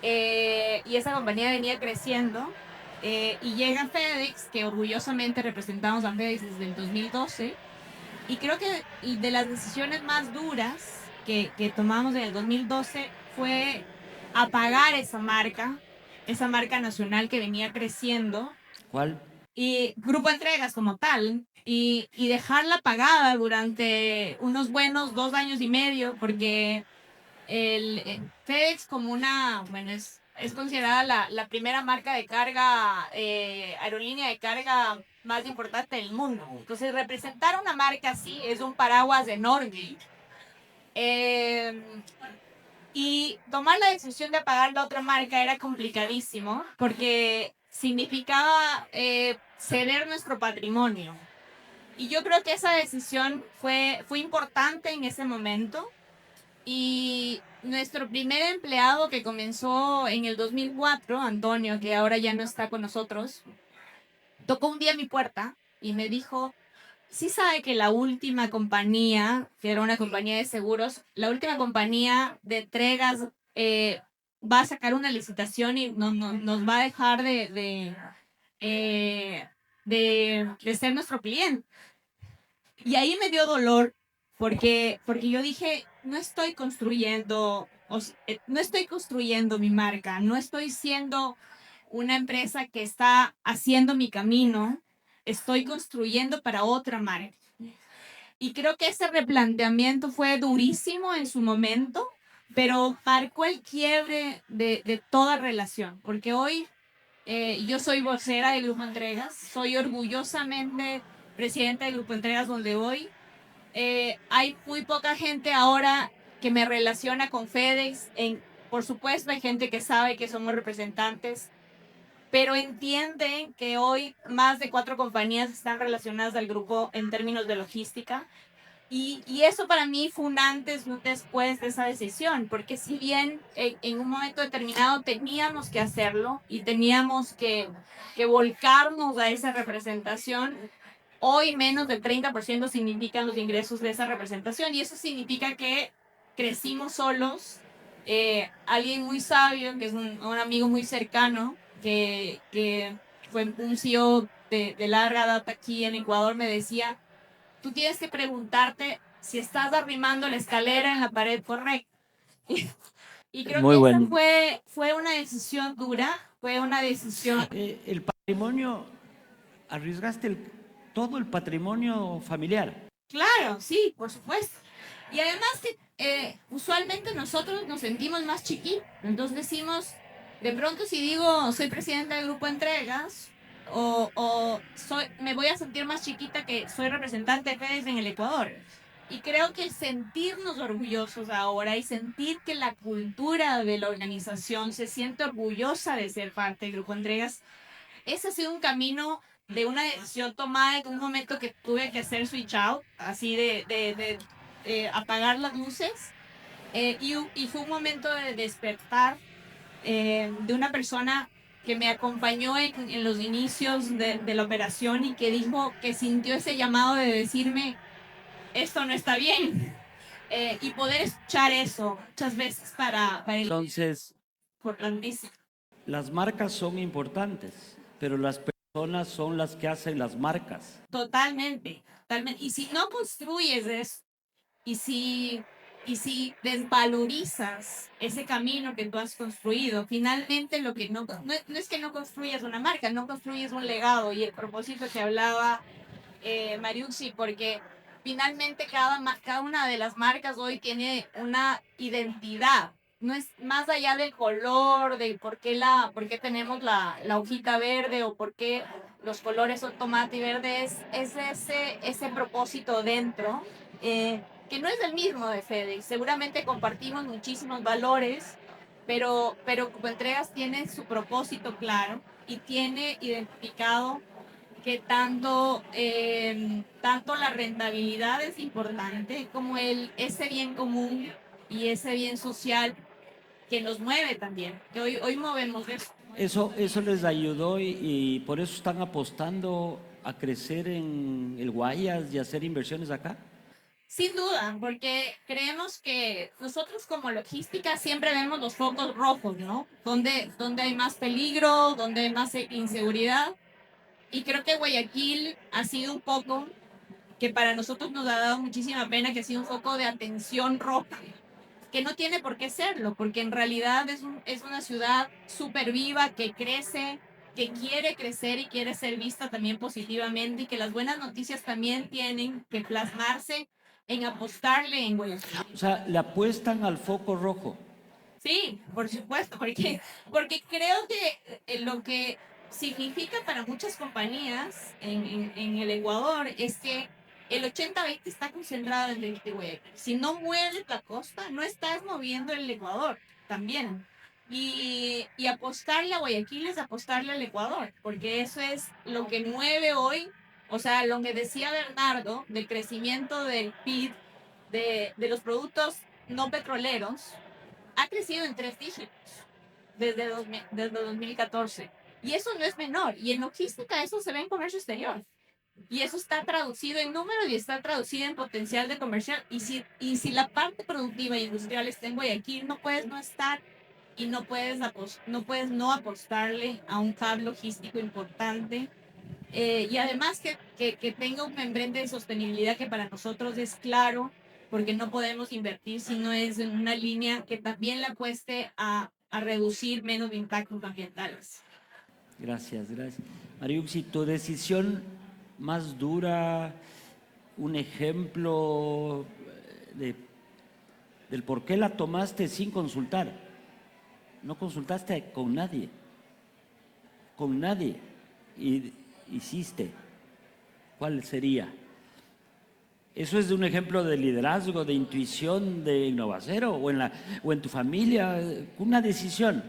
y esa compañía venía creciendo y llega FedEx, que orgullosamente representamos a FedEx desde el 2012. Y creo que de las decisiones más duras que tomamos en el 2012 fue apagar esa marca nacional que venía creciendo. ¿Cuál? Y Grupo Entregas como tal, y dejarla apagada durante unos buenos 2 años y medio, porque el FedEx como bueno, es considerada la primera marca de carga, aerolínea de carga más importante del mundo. Entonces, representar una marca así es un paraguas enorme. Y tomar la decisión de apagar la otra marca era complicadísimo, porque significaba ceder nuestro patrimonio. Y yo creo que esa decisión fue importante en ese momento. Y nuestro primer empleado, que comenzó en el 2004, Antonio, que ahora ya no está con nosotros, tocó un día a mi puerta y me dijo, sí sabe que la última compañía, que era una compañía de seguros, la última compañía de entregas va a sacar una licitación y nos va a dejar de ser nuestro cliente. Y ahí me dio dolor, porque yo dije, no estoy construyendo mi marca, no estoy siendo una empresa que está haciendo mi camino, estoy construyendo para otra marca. Y creo que ese replanteamiento fue durísimo en su momento, pero marcó el quiebre de toda relación, porque hoy yo soy vocera del Grupo Entregas, soy orgullosamente presidenta del Grupo Entregas donde voy. Hay muy poca gente ahora que me relaciona con FedEx. Por supuesto, hay gente que sabe que somos representantes, pero entienden que hoy más de 4 compañías están relacionadas al grupo en términos de logística. Y eso para mí fue un antes y un después de esa decisión, porque si bien en un momento determinado teníamos que hacerlo y teníamos que volcarnos a esa representación, hoy menos del 30% significan los ingresos de esa representación y eso significa que crecimos solos. Alguien muy sabio, que es un amigo muy cercano, que fue un CEO de larga data aquí en Ecuador, me decía, tú tienes que preguntarte si estás arrimando la escalera en la pared correcta. Y creo Muy que bueno. esa fue una decisión dura, fue una decisión... El patrimonio, arriesgaste todo el patrimonio familiar. Claro, sí, por supuesto. Y además que usualmente nosotros nos sentimos más chiquitos. Entonces decimos, de pronto si digo soy presidenta del Grupo Entregas o me voy a sentir más chiquita que soy representante de FedEx en el Ecuador. Y creo que sentirnos orgullosos ahora y sentir que la cultura de la organización se siente orgullosa de ser parte del Grupo Entregas, ese ha sido un camino de una decisión tomada en un momento que tuve que hacer switch out, así de apagar las luces. Y fue un momento de despertar de una persona que me acompañó en los inicios de la operación y que dijo que sintió ese llamado de decirme, esto no está bien. Y poder escuchar eso muchas veces para el... Entonces, por la misa. las marcas son importantes, pero las personas son las que hacen las marcas. Totalmente, totalmente. Y si no construyes eso, y si desvalorizas ese camino que tú has construido, finalmente lo que no es que no construyas una marca, no construyes un legado. Y el propósito que hablaba Mariuxi, porque finalmente cada una de las marcas hoy tiene una identidad. No es más allá del color, de por qué tenemos la hojita verde o por qué los colores son tomate y verde, es ese propósito dentro, que no es el mismo de FedEx. Seguramente compartimos muchísimos valores, pero Grupo Entregas tiene su propósito claro y tiene identificado que tanto la rentabilidad es importante como ese bien común y ese bien social que nos mueve también, que hoy movemos eso. Eso les ayudó y por eso están apostando a crecer en el Guayas y hacer inversiones acá. Sin duda, porque creemos que nosotros como logística siempre vemos los focos rojos, ¿no? Donde hay más peligro, donde hay más inseguridad. Y creo que Guayaquil ha sido un foco que para nosotros nos ha dado muchísima pena, que ha sido un foco de atención roja, que no tiene por qué serlo, porque en realidad es una ciudad súper viva, que crece, que quiere crecer y quiere ser vista también positivamente, y que las buenas noticias también tienen que plasmarse en apostarle en Guayaquil. O sea, le apuestan al foco rojo. Sí, por supuesto, porque creo que lo que significa para muchas compañías en el Ecuador es que el 80-20 está concentrado en el Guayaquil. Si no mueves la costa, no estás moviendo el Ecuador también. Y apostarle a Guayaquil es apostarle al Ecuador, porque eso es lo que mueve hoy. O sea, lo que decía Bernardo del crecimiento del PIB, de los productos no petroleros, ha crecido en 3 dígitos desde 2014. Y eso no es menor. Y en logística eso se ve en comercio exterior. Y eso está traducido en números y está traducido en potencial de comercial. Y si la parte productiva y industrial está en Guayaquil, no puedes no estar y no puedes no apostarle a un hub logístico importante. Y además que tenga un membrane de sostenibilidad que para nosotros es claro, porque no podemos invertir si no es en una línea que también le apueste a reducir menos impactos ambientales. Gracias, gracias. Mariuxi, tu decisión más dura, un ejemplo de del por qué la tomaste sin consultar. No consultaste con nadie. Con nadie. Y hiciste. ¿Cuál sería? ¿Eso es de un ejemplo de liderazgo, de intuición, de innovacero o en tu familia? Una decisión.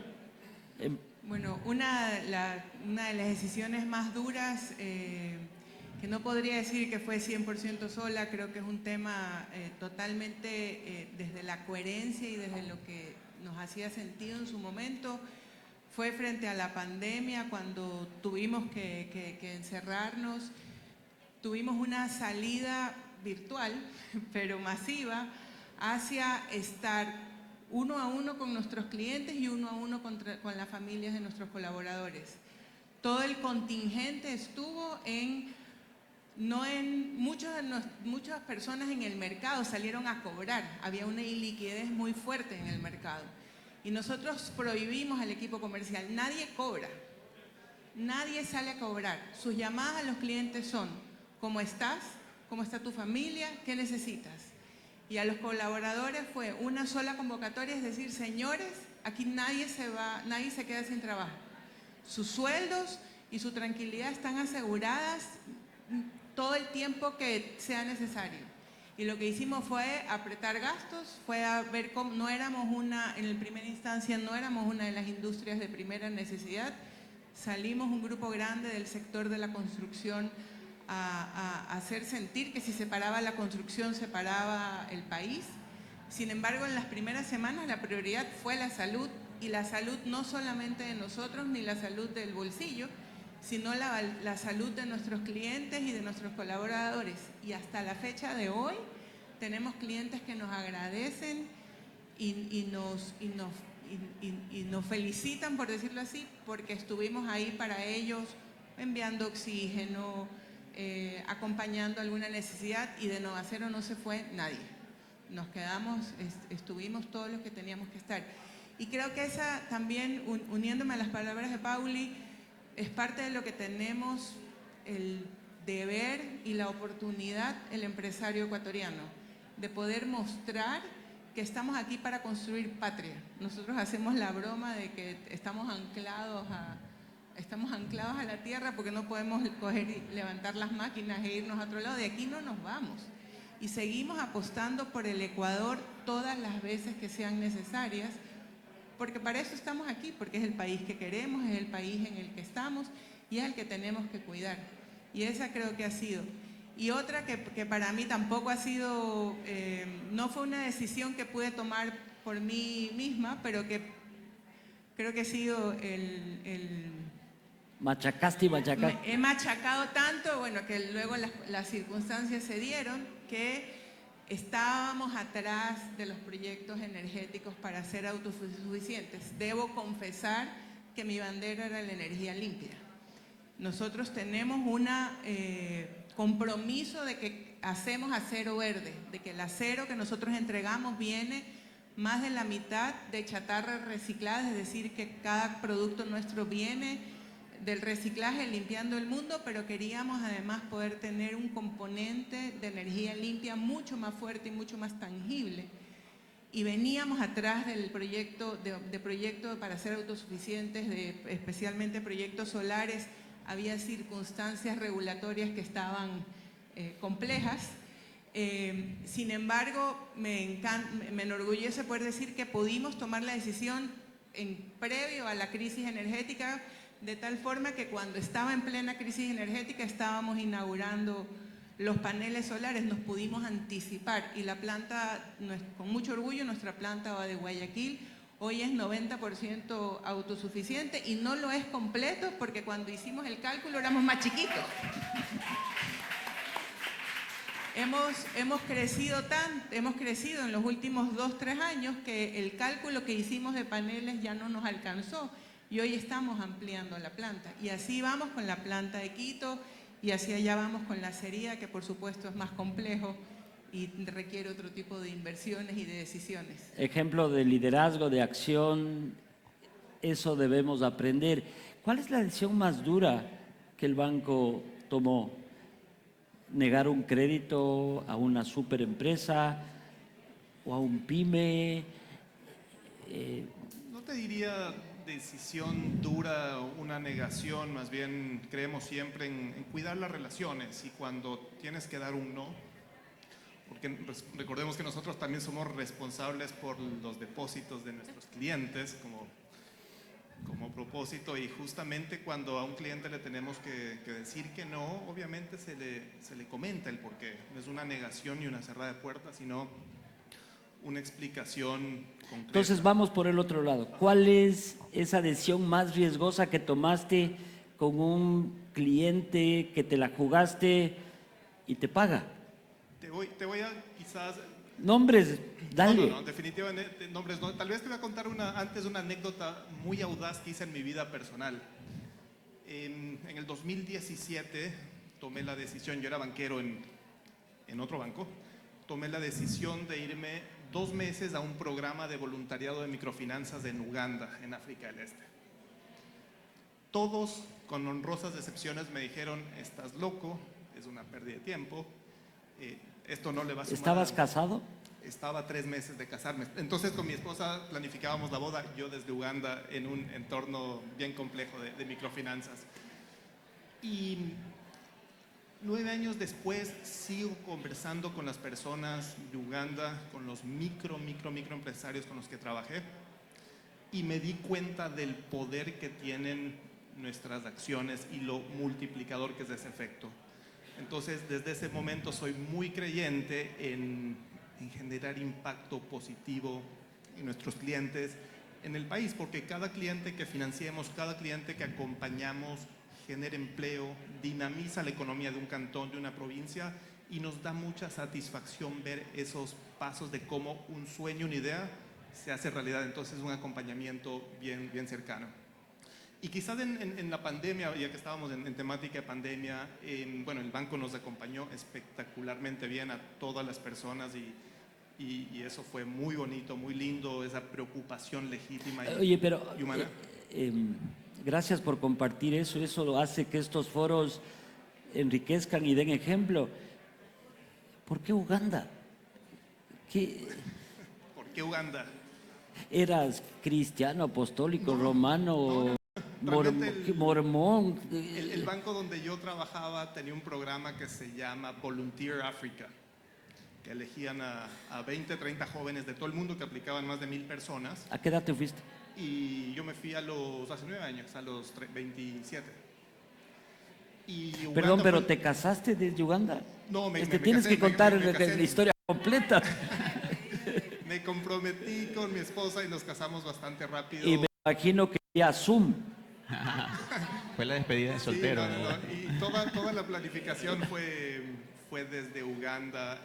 Bueno, una de las decisiones más duras, que no podría decir que fue 100% sola, creo que es un tema totalmente desde la coherencia y desde lo que nos hacía sentido en su momento, fue frente a la pandemia cuando tuvimos que encerrarnos, tuvimos una salida virtual, pero masiva, hacia estar uno a uno con nuestros clientes y uno a uno con las familias de nuestros colaboradores. Todo el contingente estuvo muchas personas en el mercado salieron a cobrar, había una iliquidez muy fuerte en el mercado. Y nosotros prohibimos al equipo comercial, nadie cobra, nadie sale a cobrar. Sus llamadas a los clientes son, ¿cómo estás? ¿Cómo está tu familia? ¿Qué necesitas? Y a los colaboradores fue una sola convocatoria, es decir, señores, aquí nadie se queda sin trabajo. Sus sueldos y su tranquilidad están aseguradas todo el tiempo que sea necesario. Y lo que hicimos fue apretar gastos, fue a ver cómo en primera instancia no éramos una de las industrias de primera necesidad, salimos un grupo grande del sector de la construcción a hacer sentir que si se paraba la construcción, se paraba el país. Sin embargo, en las primeras semanas la prioridad fue la salud, y la salud no solamente de nosotros ni la salud del bolsillo, sino la salud de nuestros clientes y de nuestros colaboradores. Y hasta la fecha de hoy tenemos clientes que nos agradecen y nos felicitan, por decirlo así, porque estuvimos ahí para ellos, enviando oxígeno, acompañando alguna necesidad, y de Nuevo Acero no se fue nadie. Nos quedamos, estuvimos todos los que teníamos que estar. Y creo que esa también, uniéndome a las palabras de Pauli, es parte de lo que tenemos el deber y la oportunidad el empresario ecuatoriano, de poder mostrar que estamos aquí para construir patria. Nosotros hacemos la broma de que estamos anclados a la tierra porque no podemos coger y levantar las máquinas e irnos a otro lado. De aquí no nos vamos. Y seguimos apostando por el Ecuador todas las veces que sean necesarias, porque para eso estamos aquí, porque es el país que queremos, es el país en el que estamos y es el que tenemos que cuidar. Y esa creo que ha sido. Y otra que para mí tampoco ha sido, no fue una decisión que pude tomar por mí misma, pero que creo que ha sido Machacaste y machacaste. He machacado tanto, bueno, que luego las circunstancias se dieron, que estábamos atrás de los proyectos energéticos para ser autosuficientes. Debo confesar que mi bandera era la energía limpia. Nosotros tenemos un compromiso de que hacemos acero verde, de que el acero que nosotros entregamos viene más de la mitad de chatarra reciclada, es decir, que cada producto nuestro viene del reciclaje limpiando el mundo, pero queríamos además poder tener un componente de energía limpia mucho más fuerte y mucho más tangible. Y veníamos atrás del proyecto, de proyectos para ser autosuficientes, especialmente proyectos solares. Había circunstancias regulatorias que estaban complejas. Sin embargo, me enorgullece poder decir que pudimos tomar la decisión previo a la crisis energética, de tal forma que cuando estaba en plena crisis energética estábamos inaugurando los paneles solares, nos pudimos anticipar, y la planta, con mucho orgullo, nuestra planta de Guayaquil hoy es 90% autosuficiente, y no lo es completo porque cuando hicimos el cálculo éramos más chiquitos. Hemos crecido en los últimos 2-3 años que el cálculo que hicimos de paneles ya no nos alcanzó, y hoy estamos ampliando la planta. Y así vamos con la planta de Quito, y así allá vamos con la acería, que por supuesto es más complejo y requiere otro tipo de inversiones y de decisiones. Ejemplo de liderazgo, de acción, eso debemos aprender. ¿Cuál es la decisión más dura que el banco tomó? ¿Negar un crédito a una superempresa? o a un pyme? No te diría decisión dura o una negación, más bien creemos siempre en cuidar las relaciones y cuando tienes que dar un no, porque recordemos que nosotros también somos responsables por los depósitos de nuestros clientes como propósito, y justamente cuando a un cliente le tenemos que decir que no, obviamente se le comenta el porqué. No es una negación ni una cerrada de puertas, sino una explicación concreta. Entonces vamos por el otro lado. ¿Cuál es esa decisión más riesgosa que tomaste con un cliente que te la jugaste y te paga? Te voy a quizás... Nombres, dale. No, definitivamente nombres no. Tal vez te voy a contar antes una anécdota muy audaz que hice en mi vida personal. En el 2017 tomé la decisión, yo era banquero en otro banco, tomé la decisión de irme 2 meses a un programa de voluntariado de microfinanzas en Uganda, en África del Este. Todos, con honrosas excepciones, me dijeron: estás loco, es una pérdida de tiempo, esto no le va a sumar. ¿Estabas casado? Estaba a 3 meses de casarme. Entonces con mi esposa planificábamos la boda, yo desde Uganda, en un entorno bien complejo de microfinanzas. Y 9 años después sigo conversando con las personas de Uganda, con los microempresarios con los que trabajé, y me di cuenta del poder que tienen nuestras acciones y lo multiplicador que es ese efecto. Entonces, desde ese momento soy muy creyente en generar impacto positivo en nuestros clientes, en el país, porque cada cliente que financiemos, cada cliente que acompañamos, genera empleo, dinamiza la economía de un cantón, de una provincia, y nos da mucha satisfacción ver esos pasos de cómo un sueño, una idea, se hace realidad. Entonces, un acompañamiento bien cercano. Y quizás en la pandemia, ya que estábamos en temática de pandemia, bueno, el banco nos acompañó espectacularmente bien a todas las personas y eso fue muy bonito, muy lindo, esa preocupación legítima y humana. Gracias por compartir eso. Eso hace que estos foros enriquezcan y den ejemplo. ¿Por qué Uganda? ¿Por qué Uganda? ¿Eras cristiano, apostólico, romano, mormón? El banco donde yo trabajaba tenía un programa que se llama Volunteer Africa, que elegían a 20, 30 jóvenes de todo el mundo, que aplicaban más de 1000 personas. ¿A qué edad te fuiste? Y yo me fui hace 9 años, a los 27. Y Perdón, pero ¿te casaste desde Uganda? No, me tienes casé, que contar me casé. la historia completa. Me comprometí con mi esposa y nos casamos bastante rápido. Y me imagino que ya Zoom. Fue la despedida de soltero. Sí, no. Y toda la planificación fue desde Uganda.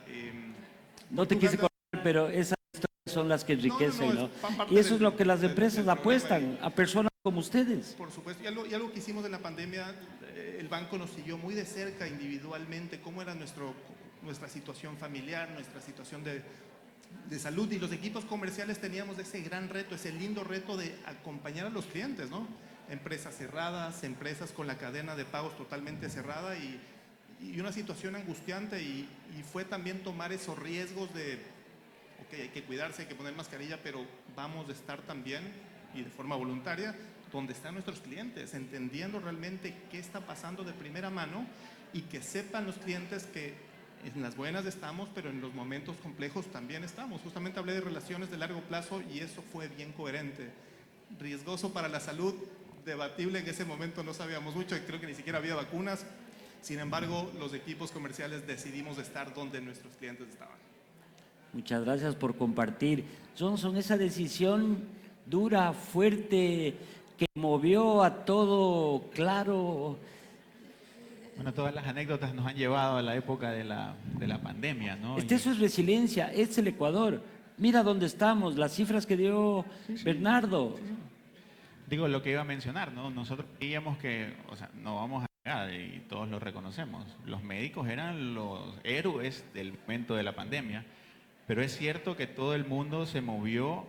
No te quise contar, pero esas historias son las que enriquecen, ¿no? Y eso es lo que las empresas apuestan, a personas como ustedes. Por supuesto. Y algo que hicimos en la pandemia, el banco nos siguió muy de cerca individualmente, cómo era nuestra situación familiar, nuestra situación de salud, y los equipos comerciales teníamos ese gran reto, ese lindo reto de acompañar a los clientes, ¿no? Empresas cerradas, empresas con la cadena de pagos totalmente cerrada y una situación angustiante, y fue también tomar esos riesgos de, ok, hay que cuidarse, hay que poner mascarilla, pero vamos a estar también, y de forma voluntaria, donde están nuestros clientes, entendiendo realmente qué está pasando de primera mano, y que sepan los clientes que en las buenas estamos, pero en los momentos complejos también estamos. Justamente hablé de relaciones de largo plazo y eso fue bien coherente. Riesgoso para la salud, debatible, en ese momento no sabíamos mucho y creo que ni siquiera había vacunas. Sin embargo, los equipos comerciales decidimos estar donde nuestros clientes estaban. Muchas gracias por compartir. Johnson, esa decisión dura, fuerte, que movió a todo claro. Bueno, todas las anécdotas nos han llevado a la época de la pandemia, ¿no? Eso es resiliencia, es el Ecuador. Mira dónde estamos, las cifras que dio Bernardo. Digo, lo que iba a mencionar, ¿no? Nosotros creíamos que, o sea, no vamos a negar, y todos lo reconocemos, los médicos eran los héroes del momento de la pandemia, pero es cierto que todo el mundo se movió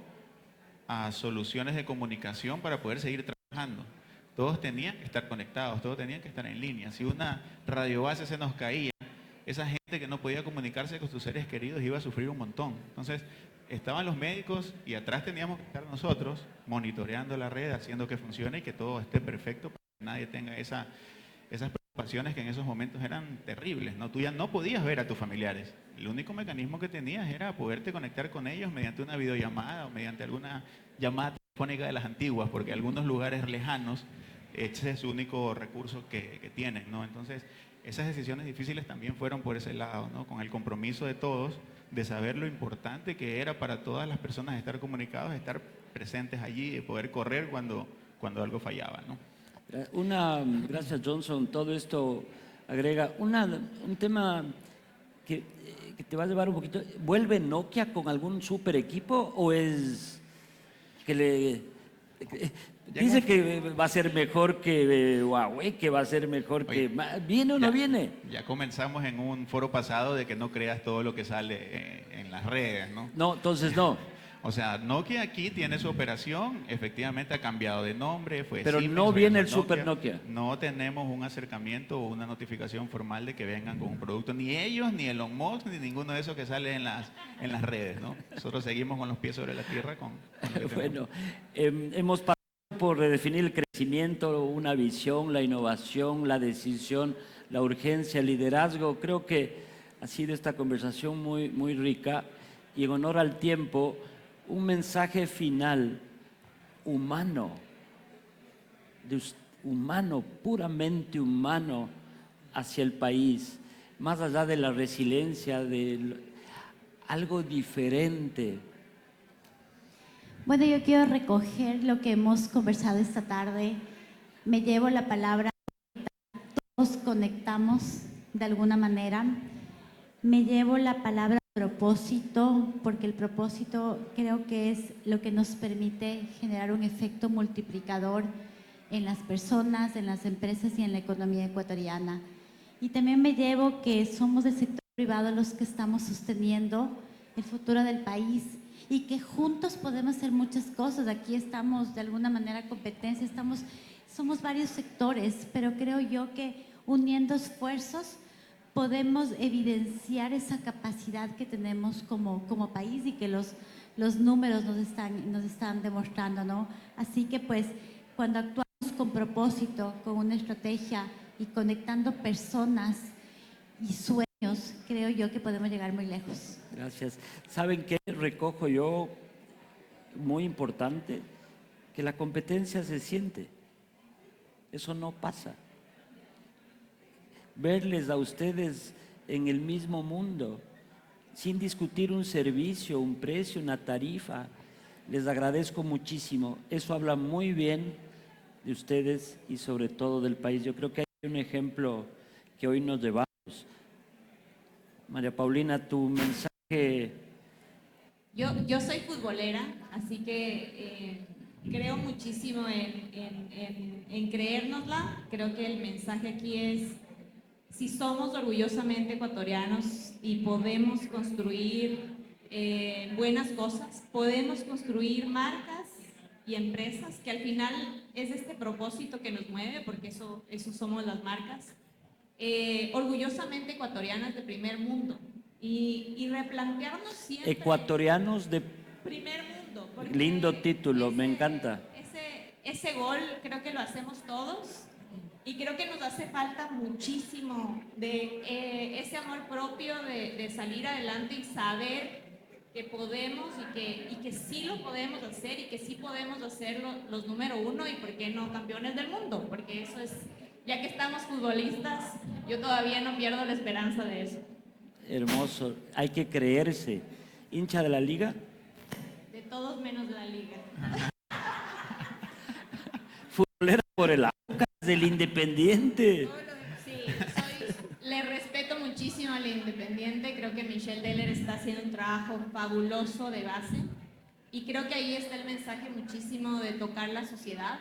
a soluciones de comunicación para poder seguir trabajando. Todos tenían que estar conectados, todos tenían que estar en línea. Si una radiobase se nos caía, esa gente que no podía comunicarse con sus seres queridos iba a sufrir un montón. Entonces, estaban los médicos y atrás teníamos que estar nosotros monitoreando la red, haciendo que funcione y que todo esté perfecto para que nadie tenga esas preocupaciones que en esos momentos eran terribles, ¿no? Tú ya no podías ver a tus familiares. El único mecanismo que tenías era poderte conectar con ellos mediante una videollamada o mediante alguna llamada telefónica de las antiguas, porque algunos lugares lejanos ese es su único recurso que tienen, ¿no? Entonces, esas decisiones difíciles también fueron por ese lado, ¿no? Con el compromiso de todos de saber lo importante que era para todas las personas estar comunicados, estar presentes allí y poder correr cuando algo fallaba, ¿no? Gracias Johnson, todo esto agrega un tema que te va a llevar un poquito. ¿Vuelve Nokia con algún super equipo o es que dice que va a ser mejor que Huawei, que va a ser mejor que... ¿Viene o no viene? Ya comenzamos en un foro pasado de que no creas todo lo que sale en las redes, ¿no? No, entonces no. O sea, Nokia aquí tiene su operación, efectivamente ha cambiado de nombre, pero Siemens, no viene el Nokia. Super Nokia. No tenemos un acercamiento o una notificación formal de que vengan con un producto, ni ellos, ni Elon Musk, ni ninguno de esos que sale en las redes, ¿no? Nosotros seguimos con los pies sobre la tierra con lo que bueno, hemos pasado por redefinir el crecimiento, una visión, la innovación, la decisión, la urgencia, el liderazgo. Creo que ha sido esta conversación muy, muy rica y en honor al tiempo, un mensaje final humano, puramente humano hacia el país, más allá de la resiliencia, de algo diferente. Bueno, yo quiero recoger lo que hemos conversado esta tarde. Me llevo la palabra, todos conectamos de alguna manera. Me llevo la palabra propósito, porque el propósito creo que es lo que nos permite generar un efecto multiplicador en las personas, en las empresas y en la economía ecuatoriana. Y también me llevo que somos del sector privado los que estamos sosteniendo el futuro del país y que juntos podemos hacer muchas cosas. Aquí estamos de alguna manera competencia, somos varios sectores, pero creo yo que uniendo esfuerzos podemos evidenciar esa capacidad que tenemos como país y que los números nos están demostrando, ¿no? Así que pues cuando actuamos con propósito, con una estrategia y conectando personas y sueños, creo yo que podemos llegar muy lejos. Gracias. ¿Saben qué recojo yo? Muy importante, que la competencia se siente. Eso no pasa. Verles a ustedes en el mismo mundo, sin discutir un servicio, un precio, una tarifa, les agradezco muchísimo. Eso habla muy bien de ustedes y sobre todo del país. Yo creo que hay un ejemplo que hoy nos llevamos. María Paulina, tu mensaje. Yo soy futbolera, así que creo muchísimo en creérnosla. Creo que el mensaje aquí es: si somos orgullosamente ecuatorianos y podemos construir buenas cosas, podemos construir marcas y empresas, que al final es este propósito que nos mueve, porque eso somos las marcas, orgullosamente ecuatorianas de primer mundo, y replantearnos siempre... Ecuatorianos de primer mundo. Lindo título, me encanta. Ese gol creo que lo hacemos todos. Y creo que nos hace falta muchísimo de ese amor propio de salir adelante y saber que podemos y que sí lo podemos hacer y que sí podemos hacerlo los número uno y por qué no campeones del mundo, porque eso es, ya que estamos futbolistas, yo todavía no pierdo la esperanza de eso. Hermoso, hay que creerse. ¿Hincha de la liga? De todos menos de la liga. Futbolera por el Aucas, del Independiente. Sí, le respeto muchísimo al Independiente. Creo que Michelle Deller está haciendo un trabajo fabuloso de base. Y creo que ahí está el mensaje muchísimo de tocar la sociedad.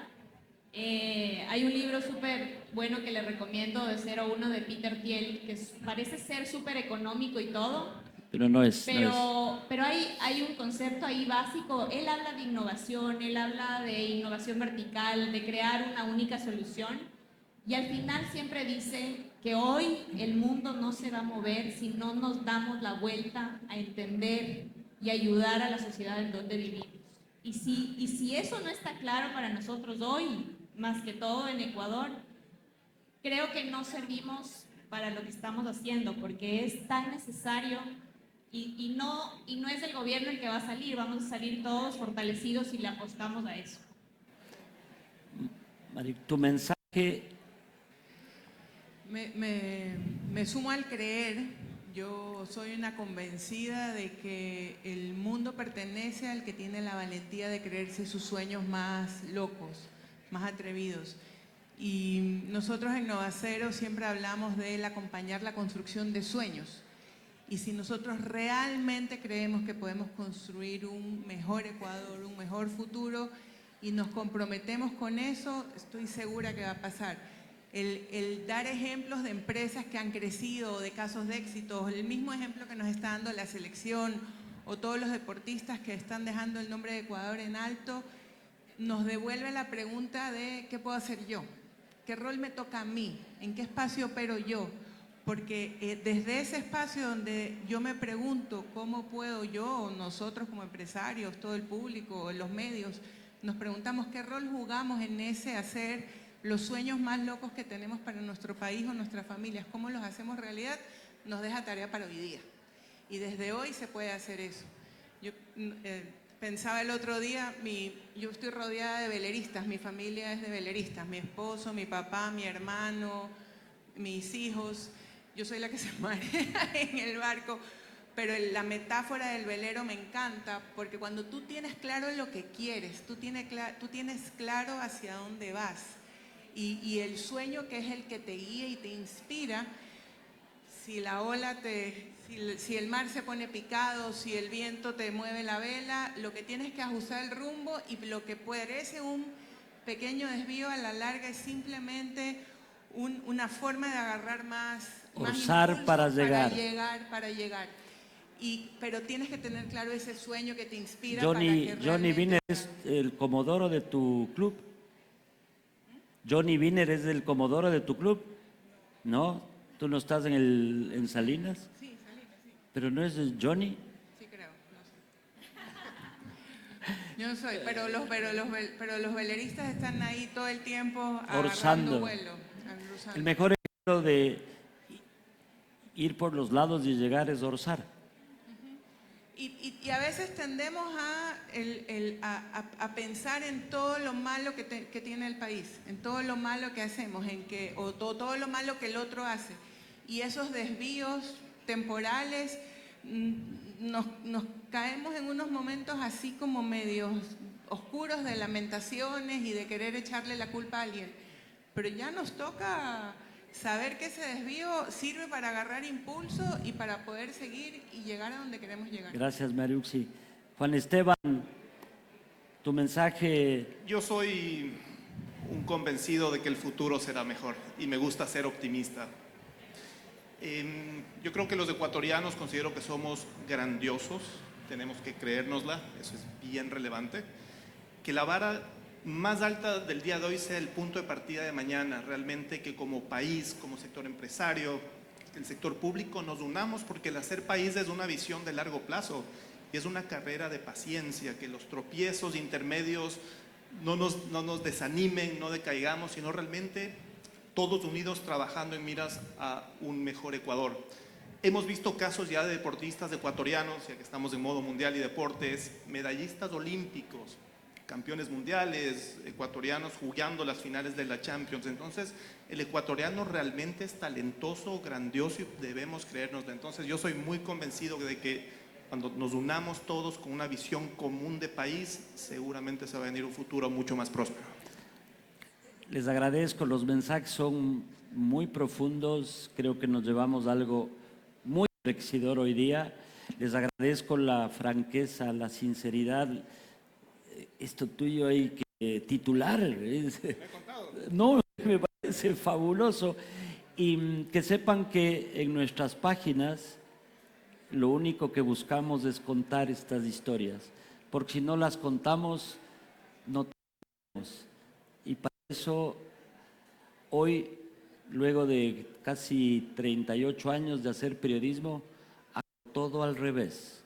Hay un libro súper bueno que le recomiendo, de 01 de Peter Thiel, que parece ser súper económico y todo. Pero no es. Pero hay un concepto ahí básico. Él habla de innovación, él habla de innovación vertical, de crear una única solución. Y al final siempre dice que hoy el mundo no se va a mover si no nos damos la vuelta a entender y ayudar a la sociedad en donde vivimos. Y si eso no está claro para nosotros hoy, más que todo en Ecuador, creo que no servimos para lo que estamos haciendo, porque es tan necesario y no es el gobierno el que va a salir, vamos a salir todos fortalecidos si le apostamos a eso. Mari, tu mensaje. Me sumo al creer. Yo soy una convencida de que el mundo pertenece al que tiene la valentía de creerse sus sueños más locos, más atrevidos. Y nosotros en Nova Cero siempre hablamos de acompañar la construcción de sueños. Y si nosotros realmente creemos que podemos construir un mejor Ecuador, un mejor futuro, y nos comprometemos con eso, estoy segura que va a pasar. El dar ejemplos de empresas que han crecido, de casos de éxito, el mismo ejemplo que nos está dando la selección o todos los deportistas que están dejando el nombre de Ecuador en alto, nos devuelve la pregunta de ¿qué puedo hacer yo? ¿Qué rol me toca a mí? ¿En qué espacio opero yo? Porque desde ese espacio donde yo me pregunto cómo puedo yo, nosotros como empresarios, todo el público, los medios, nos preguntamos qué rol jugamos en ese hacer los sueños más locos que tenemos para nuestro país o nuestras familias, cómo los hacemos realidad, nos deja tarea para hoy día. Y desde hoy se puede hacer eso. Yo pensaba el otro día, yo estoy rodeada de veleristas, mi familia es de veleristas, mi esposo, mi papá, mi hermano, mis hijos. Yo soy la que se marea en el barco, pero la metáfora del velero me encanta, porque cuando tú tienes claro lo que quieres, tú tienes claro hacia dónde vas, y el sueño que es el que te guía y te inspira, si la ola si el mar se pone picado, si el viento te mueve la vela, lo que tienes que ajustar el rumbo, y lo que parece un pequeño desvío a la larga es simplemente una forma de agarrar más Orzar para llegar. Para llegar. Pero tienes que tener claro ese sueño que te inspira. Johnny Wiener es el comodoro de tu club. Johnny Wiener es el comodoro de tu club. ¿No? ¿Tú no estás en Salinas? Sí, Salinas, sí. ¿Pero no es Johnny? Sí, creo, no sé. Yo soy, pero los veleristas están ahí todo el tiempo agarrando vuelo. El mejor ejemplo de ir por los lados y llegar es orzar. Y a veces tendemos a pensar en todo lo malo que tiene el país, en todo lo malo que hacemos, o todo lo malo que el otro hace. Y esos desvíos temporales, nos caemos en unos momentos así como medios oscuros de lamentaciones y de querer echarle la culpa a alguien. Pero ya nos toca saber que ese desvío sirve para agarrar impulso y para poder seguir y llegar a donde queremos llegar. Gracias, Mariuxi. Juan Esteban, tu mensaje. Yo soy un convencido de que el futuro será mejor y me gusta ser optimista. Yo creo que los ecuatorianos considero que somos grandiosos, tenemos que creérnosla, eso es bien relevante. Que la vara más alta del día de hoy sea el punto de partida de mañana, realmente que como país, como sector empresario, el sector público nos unamos, porque el hacer país es una visión de largo plazo y es una carrera de paciencia, que los tropiezos intermedios no nos desanimen, no decaigamos, sino realmente todos unidos trabajando en miras a un mejor Ecuador. Hemos visto casos ya de deportistas ecuatorianos, ya que estamos en modo mundial y deportes, medallistas olímpicos, campeones mundiales, ecuatorianos jugando las finales de la Champions. Entonces, el ecuatoriano realmente es talentoso, grandioso, y debemos creérnoslo. Entonces, yo soy muy convencido de que cuando nos unamos todos con una visión común de país, seguramente se va a venir un futuro mucho más próspero. Les agradezco, los mensajes son muy profundos, creo que nos llevamos algo muy enriquecedor hoy día. Les agradezco la franqueza, la sinceridad. Esto tuyo hay que titular. No, me parece fabuloso. Y que sepan que en nuestras páginas lo único que buscamos es contar estas historias, porque si no las contamos, no tenemos. Y para eso, hoy, luego de casi 38 años de hacer periodismo, hago todo al revés.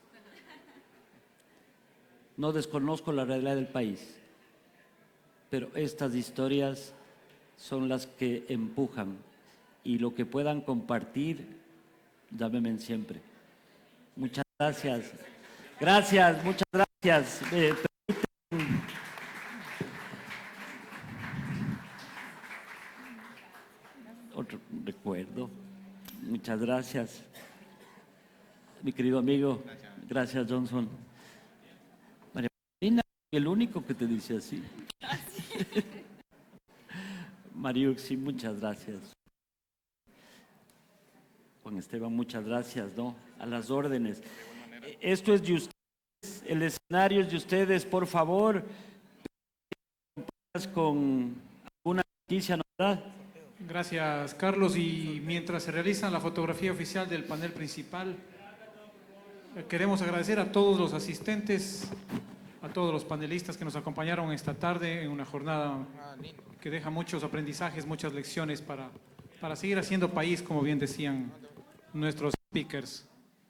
No desconozco la realidad del país, pero estas historias son las que empujan, y lo que puedan compartir, llámenme siempre. Muchas gracias. Gracias, muchas gracias. Otro recuerdo. Muchas gracias, mi querido amigo. Gracias, Johnson. María Marina, el único que te dice así. Mariuxi, muchas gracias. Juan Esteban, muchas gracias, ¿no? A las órdenes. Esto es de ustedes, el escenario es de ustedes, por favor. Con alguna noticia, ¿no? Gracias, Carlos. Y mientras se realiza la fotografía oficial del panel principal, queremos agradecer a todos los asistentes, a todos los panelistas que nos acompañaron esta tarde en una jornada que deja muchos aprendizajes, muchas lecciones para seguir haciendo país, como bien decían nuestros speakers.